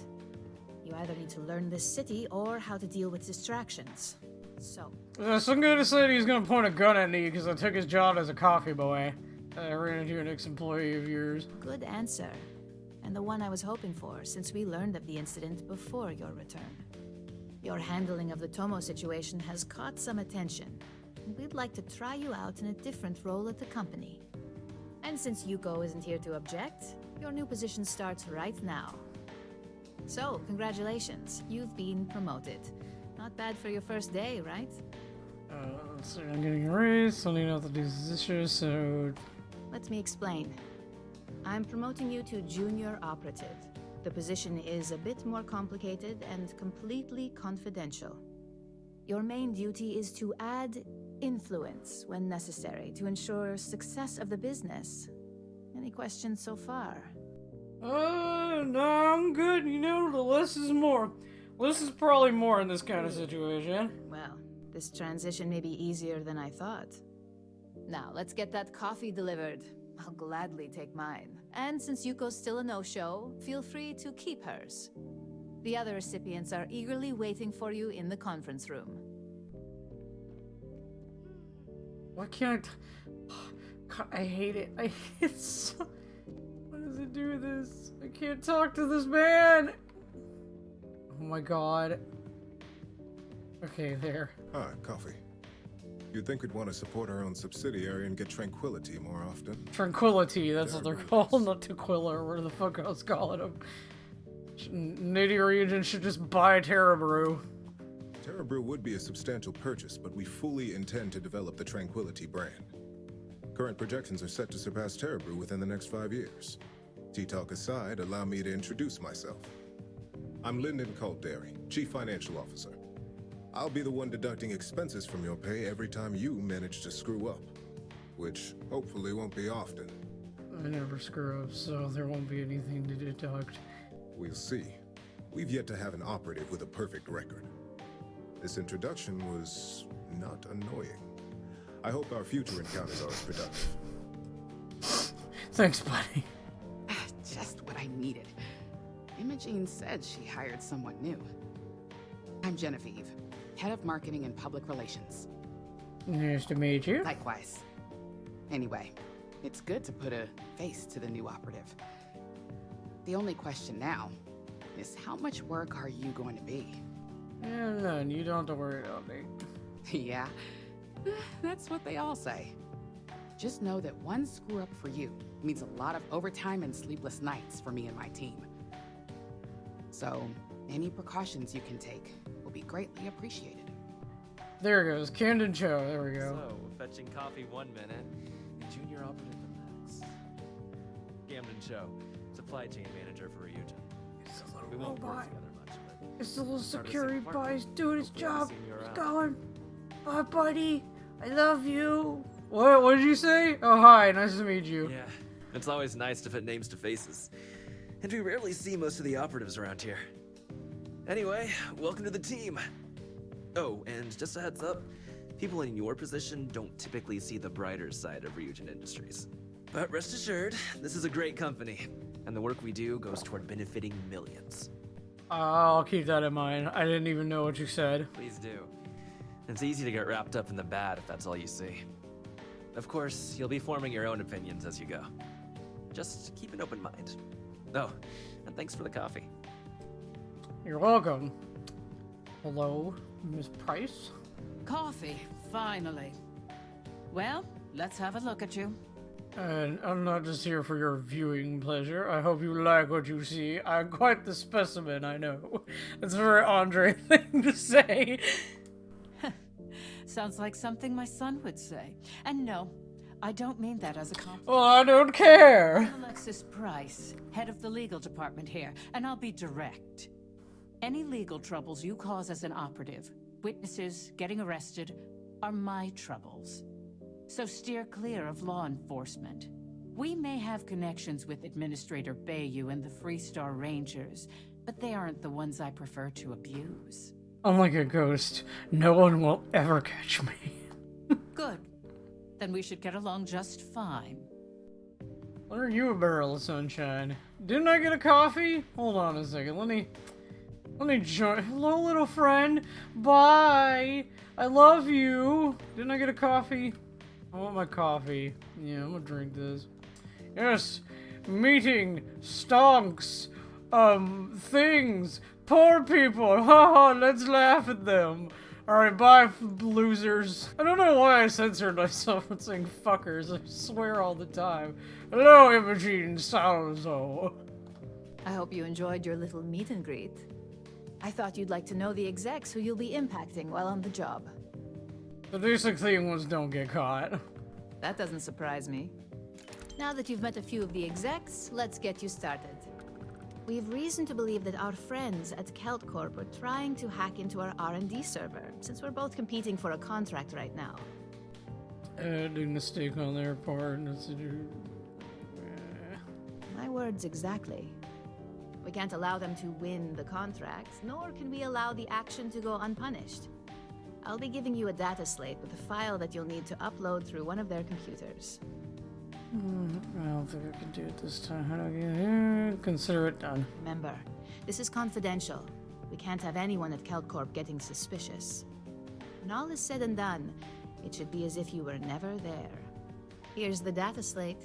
You either need to learn this city or how to deal with distractions. So. Some guy decided he's gonna point a gun at me because I took his job as a coffee boy. I ran into an ex-employee of yours. Good answer. And the one I was hoping for, since we learned of the incident before your return. Your handling of the Tomo situation has caught some attention, and we'd like to try you out in a different role at the company. And since Yuko isn't here to object, your new position starts right now. So, congratulations, you've been promoted. Not bad for your first day, right? Let's see, I'm getting a raise, so I need to do this issue, so... Let me explain. I'm promoting you to junior operative. The position is a bit more complicated and completely confidential. Your main duty is to add influence when necessary to ensure success of the business. Any questions so far? No, I'm good. You know, the less is more. Less is probably more in this kind of situation. Well, this transition may be easier than I thought. Now, let's get that coffee delivered. I'll gladly take mine. And since Yuko's still a no-show, feel free to keep hers. The other recipients are eagerly waiting for you in the conference room. Why can't God, I hate it. I hate it so... What does it do with this? I can't talk to this man! Oh my god. Okay, there. Ah, coffee. You'd think we'd want to support our own subsidiary and get tranquility more often. Tranquility, that's what they're called, not Tequila, or whatever the fuck I was calling them. Native region should just buy Terra Brew. Terra Brew would be a substantial purchase, but we fully intend to develop the Tranquility brand. Current projections are set to surpass Terra Brew within the next 5 years. Tea-talk aside, allow me to introduce myself. I'm Lyndon Calderi, Chief Financial Officer. I'll be the one deducting expenses from your pay every time you manage to screw up. Which, hopefully, won't be often. I never screw up, so there won't be anything to deduct. We'll see. We've yet to have an operative with a perfect record. This introduction was not annoying. I hope our future encounters are as productive. Thanks, buddy. Just what I needed. Imogene said she hired someone new. I'm Genevieve, Head of Marketing and Public Relations. Nice to meet you. Likewise. Anyway, it's good to put a face to the new operative. The only question now is how much work are you going to be? Yeah, none. You don't have to worry about me. Yeah, that's what they all say. Just know that one screw up for you means a lot of overtime and sleepless nights for me and my team. So, any precautions you can take will be greatly appreciated. There it goes. Camden Cho. There we go. So, fetching coffee 1 minute, and junior operative the next. Camden Cho, supply chain manager for Ryujin. It's a little We won't work robot. together much, but It's a little start of the security same boy. He's doing his Hopefully I'll job. see you He's around. going. Bye, buddy. I love you. What did you say? Oh, hi. Nice to meet you. Yeah, it's always nice to put names to faces. And we rarely see most of the operatives around here. Anyway, welcome to the team. Oh, and just a heads up, people in your position don't typically see the brighter side of Ryujin Industries. But rest assured, this is a great company, and the work we do goes toward benefiting millions. I'll keep that in mind. I didn't even know what you said. Please do. It's easy to get wrapped up in the bad if that's all you see. Of course, you'll be forming your own opinions as you go. Just keep an open mind. Oh, and thanks for the coffee. You're welcome. Hello, Miss Price? Coffee, finally. Well, let's have a look at you. And I'm not just here for your viewing pleasure. I hope you like what you see. I'm quite the specimen, I know. It's a very Andre thing to say. Sounds like something my son would say. And no, I don't mean that as a compliment. Well, I don't care. I'm Alexis Price, head of the legal department here, and I'll be direct. Any legal troubles you cause as an operative, witnesses, getting arrested, are my troubles. So steer clear of law enforcement. We may have connections with Administrator Bayou and the Freestar Rangers, but they aren't the ones I prefer to abuse. I'm like a ghost. No one will ever catch me. Good. Then we should get along just fine. What are you, a barrel of sunshine? Didn't I get a coffee? Hold on a second. Let me join. Hello, little friend. Bye. I love you. Didn't I get a coffee? I want my coffee. Yeah, I'm gonna drink this. Yes. Meeting. Stonks. Things. Poor people. Haha, let's laugh at them. Alright, bye, losers. I don't know why I censored myself from saying fuckers. I swear all the time. Hello, Imogene Salzo. I hope you enjoyed your little meet and greet. I thought you'd like to know the execs who you'll be impacting while on the job. The basic thing was don't get caught. That doesn't surprise me. Now that you've met a few of the execs, let's get you started. We have reason to believe that our friends at Kelt Corp are trying to hack into our R&D server, since we're both competing for a contract right now. Big mistake on their part. My words exactly. We can't allow them to win the contract, nor can we allow the action to go unpunished. I'll be giving you a data slate with a file that you'll need to upload through one of their computers. I don't think I can do it this time. How do I get here? Consider it done. Remember, this is confidential. We can't have anyone at Kelt Corp getting suspicious. When all is said and done, it should be as if you were never there. Here's the data slate.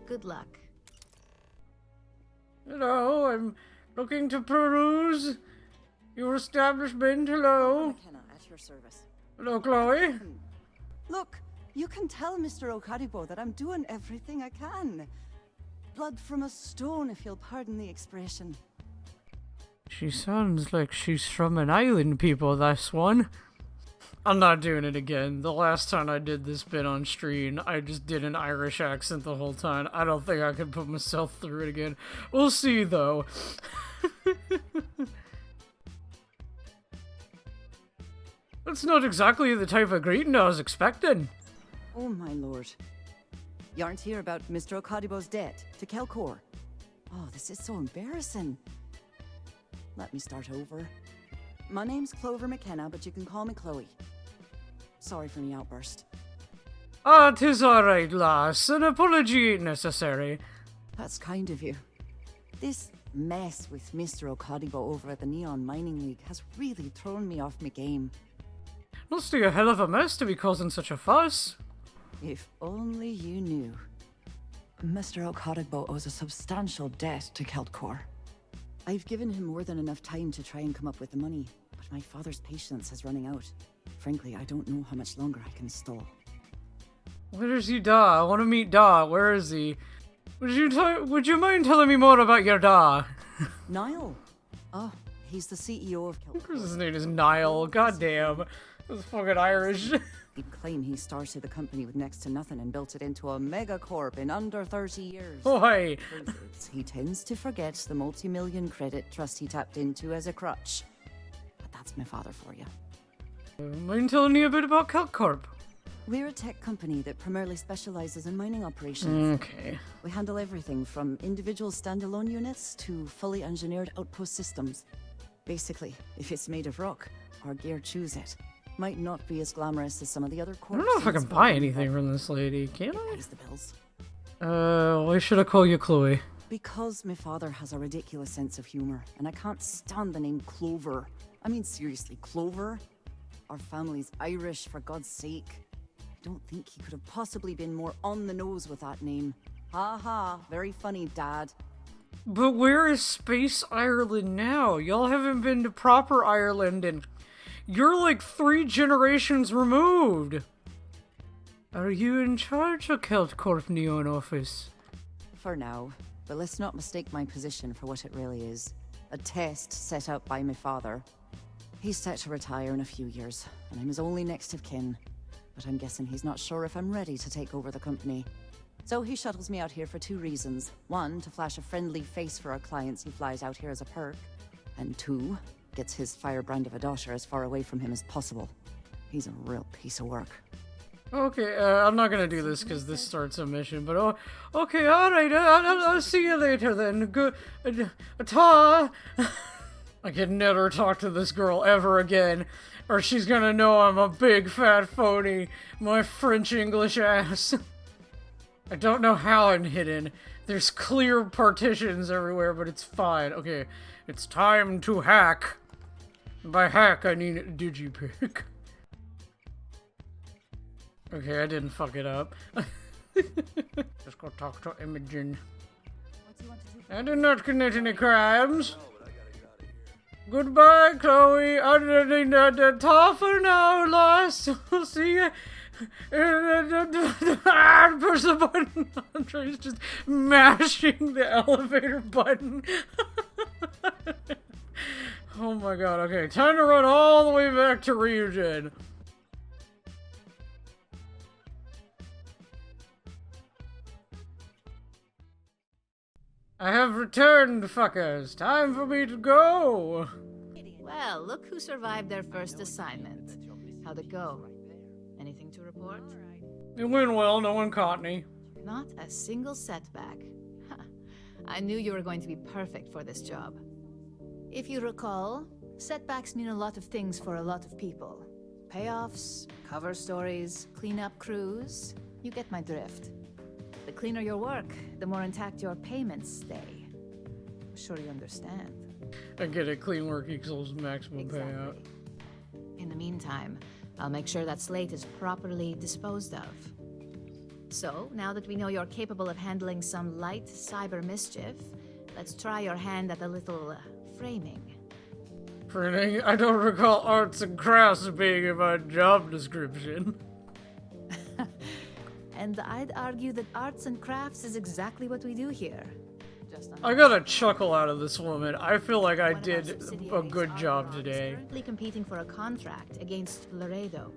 Good luck. Hello, I'm looking to peruse your establishment. Hello. McKenna, at your service. Hello, Chloe. Look, you can tell Mr. Okaribo that I'm doing everything I can. Blood from a stone, if you'll pardon the expression. She sounds like she's from an island, people, this one. I'm not doing it again. The last time I did this bit on stream, I just did an Irish accent the whole time. I don't think I could put myself through it again. We'll see, though. That's not exactly the type of greeting I was expecting. Oh, my lord. You aren't here about Mr. Okaribo's debt to Kelcor. Oh, this is so embarrassing. Let me start over. My name's Clover McKenna, but you can call me Chloe. Sorry for my outburst. Ah, 'tis alright, lass. An apology ain't necessary. That's kind of you. This mess with Mr. Okaribo over at the Neon Mining League has really thrown me off my game. Must be a hell of a mess to be causing such a fuss. If only you knew. Mr. Okaribo owes a substantial debt to Keltcor. I've given him more than enough time to try and come up with the money, but my father's patience is running out. Frankly, I don't know how much longer I can stall. Where is he, Da? I want to meet Da. Where is he? Would you mind telling me more about your Da? Niall. Oh, he's the CEO of Keltcor. His name is Niall. Goddamn. That's fucking Irish. He'd claim he started the company with next to nothing and built it into a megacorp in under 30 years. Oi. He tends to forget the multi-million credit trust he tapped into as a crutch. But that's my father for you. Mind telling me a bit about Kelcorp? We're a tech company that primarily specializes in mining operations. Okay. We handle everything from individual standalone units to fully engineered outpost systems. Basically, if it's made of rock, our gear chews it. Might not be as glamorous as some of the other corps. I don't know if I can buy anything from this lady, can I? Pays the bills. Why should I call you Chloe? Because my father has a ridiculous sense of humor, and I can't stand the name Clover. I mean, seriously, Clover? Our family's Irish, for God's sake. I don't think he could have possibly been more on the nose with that name. Ha ha, very funny, Dad. But where is Space Ireland now? Y'all haven't been to proper Ireland and you're like 3 generations removed. Are you in charge of Celt Corp Neon office? For now, but let's not mistake my position for what it really is. A test set up by my father. He's set to retire in a few years, and I'm his only next of kin. But I'm guessing he's not sure if I'm ready to take over the company. So he shuttles me out here for 2 reasons. 1, to flash a friendly face for our clients he flies out here as a perk. And 2, gets his firebrand of a daughter as far away from him as possible. He's a real piece of work. Okay, I'm not gonna do this because this starts a mission, but okay, alright, I'll see you later then. Good, ta. I can never talk to this girl ever again, or she's gonna know I'm a big fat phony, my French English ass. I don't know how I'm hidden. There's clear partitions everywhere, but it's fine. Okay, it's time to hack. By hack, I mean digipick. Okay, I didn't fuck it up. Just go talk to Imogen. I did not commit any crimes. Goodbye, Chloe. Ta for now, lost. I'll see you. Push the button. Andre's just mashing the elevator button. Oh my god, okay. Time to run all the way back to Ryujin. I have returned, fuckers. Time for me to go. Well, look who survived their first assignment. How'd it go? Anything to report? It went well. No one caught me. Not a single setback. I knew you were going to be perfect for this job. If you recall, setbacks mean a lot of things for a lot of people. Payoffs, cover stories, cleanup crews. You get my drift. The cleaner your work, the more intact your payments stay. I'm sure you understand. I get it. Clean work equals maximum payout. In the meantime, I'll make sure that slate is properly disposed of. So, now that we know you're capable of handling some light cyber mischief, let's try your hand at a little framing. Printing? I don't recall arts and crafts being in my job description. And I'd argue that arts and crafts is exactly what we do here. I got a chuckle out of this woman. I feel like I did a good job today. Currently competing for a contract against Laredo.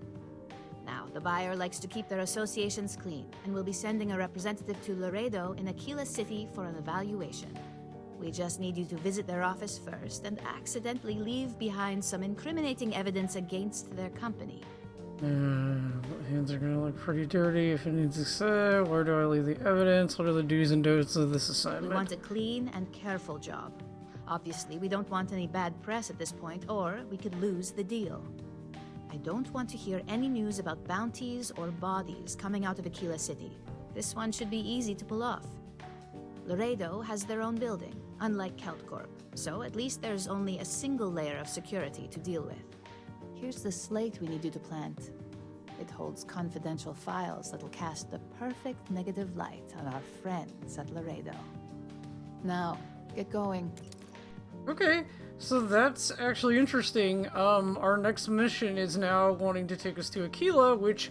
Now, the buyer likes to keep their associations clean, and will be sending a representative to Laredo in Aquila City for an evaluation. We just need you to visit their office first and accidentally leave behind some incriminating evidence against their company. Hands are gonna look pretty dirty if it needs to say. Where do I leave the evidence? What are the do's and don'ts of this assignment? We want a clean and careful job. Obviously, we don't want any bad press at this point, or we could lose the deal. I don't want to hear any news about bounties or bodies coming out of Aquila City. This one should be easy to pull off. Laredo has their own building, unlike Keltcorp, so at least there's only a single layer of security to deal with. Here's the slate we need you to plant. It holds confidential files that'll cast the perfect negative light on our friends at Laredo. Now, get going. Okay, so that's actually interesting. Our next mission is now wanting to take us to Aquila, which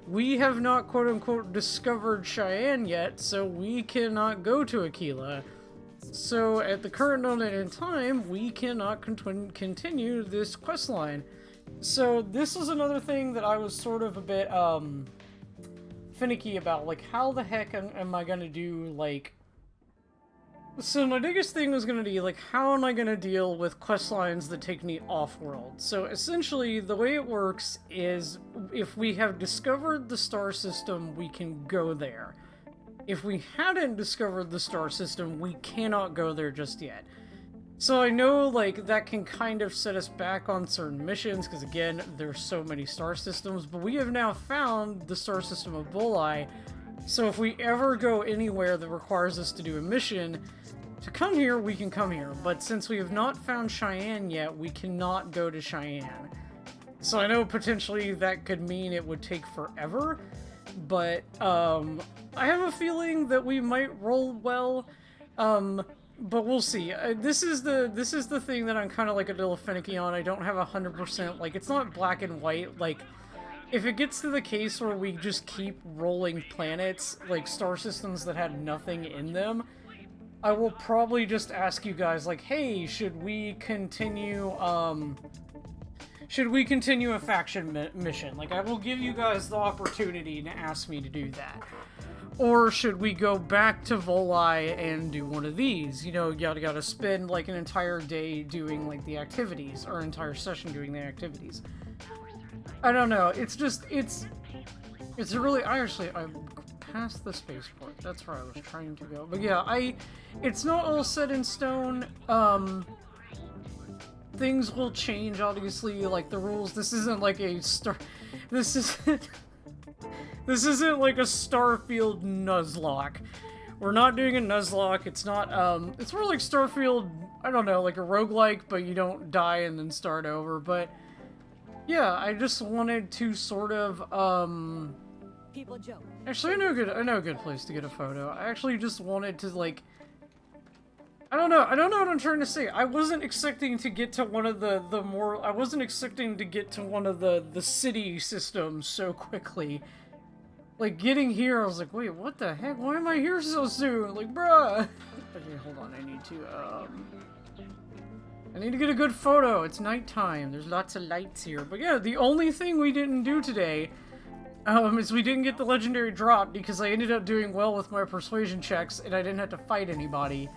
we have not quote-unquote discovered Cheyenne yet, so we cannot go to Aquila. So at the current moment in time, we cannot continue this quest line. So this is another thing that I was sort of a bit finicky about, like how the heck am I gonna do, like... So my biggest thing was gonna be, like, how am I gonna deal with quest lines that take me off-world? So essentially, the way it works is, if we have discovered the star system, we can go there. If we hadn't discovered the star system, we cannot go there just yet. So I know, like, that can kind of set us back on certain missions, because again, there's so many star systems, but we have now found the star system of Bolai, so if we ever go anywhere that requires us to do a mission, to come here, we can come here, but since we have not found Cheyenne yet, we cannot go to Cheyenne. So I know potentially that could mean it would take forever, but, I have a feeling that we might roll well, but we'll see. This is the thing that I'm kind of like a little finicky on. I don't have 100%, like, it's not black and white, like, if it gets to the case where we just keep rolling planets, like star systems that had nothing in them, I will probably just ask you guys, like, hey, should we continue a faction mission? Like, I will give you guys the opportunity to ask me to do that. Or should we go back to Volai and do one of these? You know, you gotta spend, like, an entire day doing, like, the activities, or an entire session doing the activities. I don't know, it's just, it's really, I passed the spaceport, that's where I was trying to go. But yeah, it's not all set in stone. Things will change, obviously, like the rules. This isn't like a this isn't like a Starfield Nuzlocke. We're not doing a Nuzlocke. It's not, it's more like Starfield, I don't know, like a roguelike, but you don't die and then start over. But yeah, I just wanted to sort of, People joke. actually, I know a good place to get a photo. I actually just wanted to, like, I don't know what I'm trying to say. I wasn't expecting to get to one of I wasn't expecting to get to one of the city systems so quickly. Like, getting here, I was like, wait, what the heck? Why am I here so soon? Like, bruh! Okay, hold on, I need to get a good photo. It's nighttime. There's lots of lights here. But yeah, the only thing we didn't do today is we didn't get the legendary drop because I ended up doing well with my persuasion checks and I didn't have to fight anybody.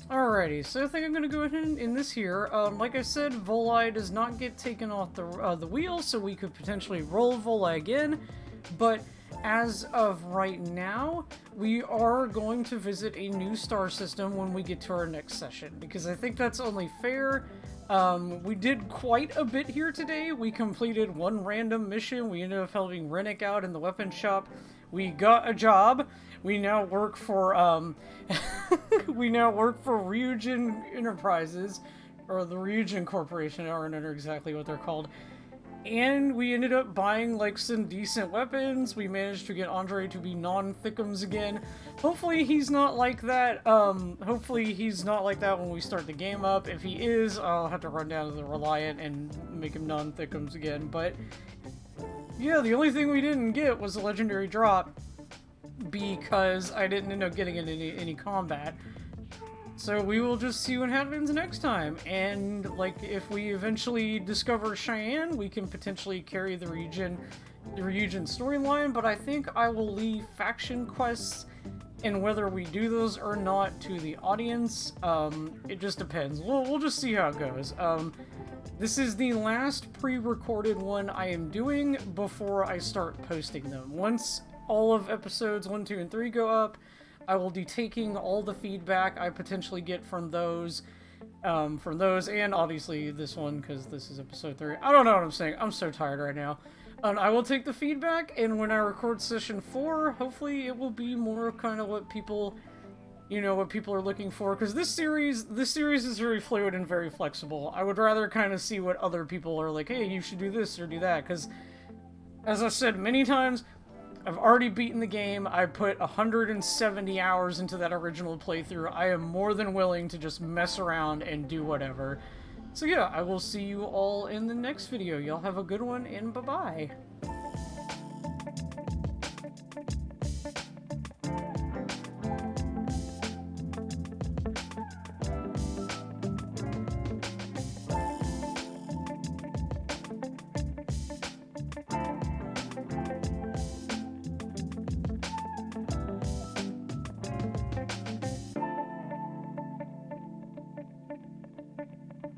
Alrighty, so I think I'm gonna go ahead and end this here. Like I said, Volai does not get taken off the wheel, so we could potentially roll Volai again, but as of right now, we are going to visit a new star system when we get to our next session, because I think that's only fair. We did quite a bit here today. We completed one random mission. We ended up helping Rennick out in the weapon shop. We got a job. We now work for, Ryujin Enterprises, or the Ryujin Corporation. I don't remember exactly what they're called. And we ended up buying, like, some decent weapons. We managed to get Andre to be non-thickums again. Hopefully he's not like that. Hopefully he's not like that when we start the game up. If he is, I'll have to run down to the Reliant and make him non-thickums again. But yeah, the only thing we didn't get was a legendary drop because I didn't end up getting into any combat. So we will just see what happens next time, and like if we eventually discover Cheyenne, we can potentially carry the Ryujin storyline, but I think I will leave faction quests and whether we do those or not to the audience. It just depends. We'll just see how it goes. This is the last pre-recorded one I am doing before I start posting them. Once all of episodes 1, 2, and 3 go up, I will be taking all the feedback I potentially get from those, and obviously this one, because this is episode 3. I don't know what I'm saying. I'm so tired right now. I will take the feedback, and when I record session 4, hopefully it will be more kind of what people, what people are looking for, because this series is very fluid and very flexible. I would rather kind of see what other people are like, hey, you should do this or do that, because, as I've said many times, I've already beaten the game. I put 170 hours into that original playthrough. I am more than willing to just mess around and do whatever. So yeah, I will see you all in the next video. Y'all have a good one, and bye-bye.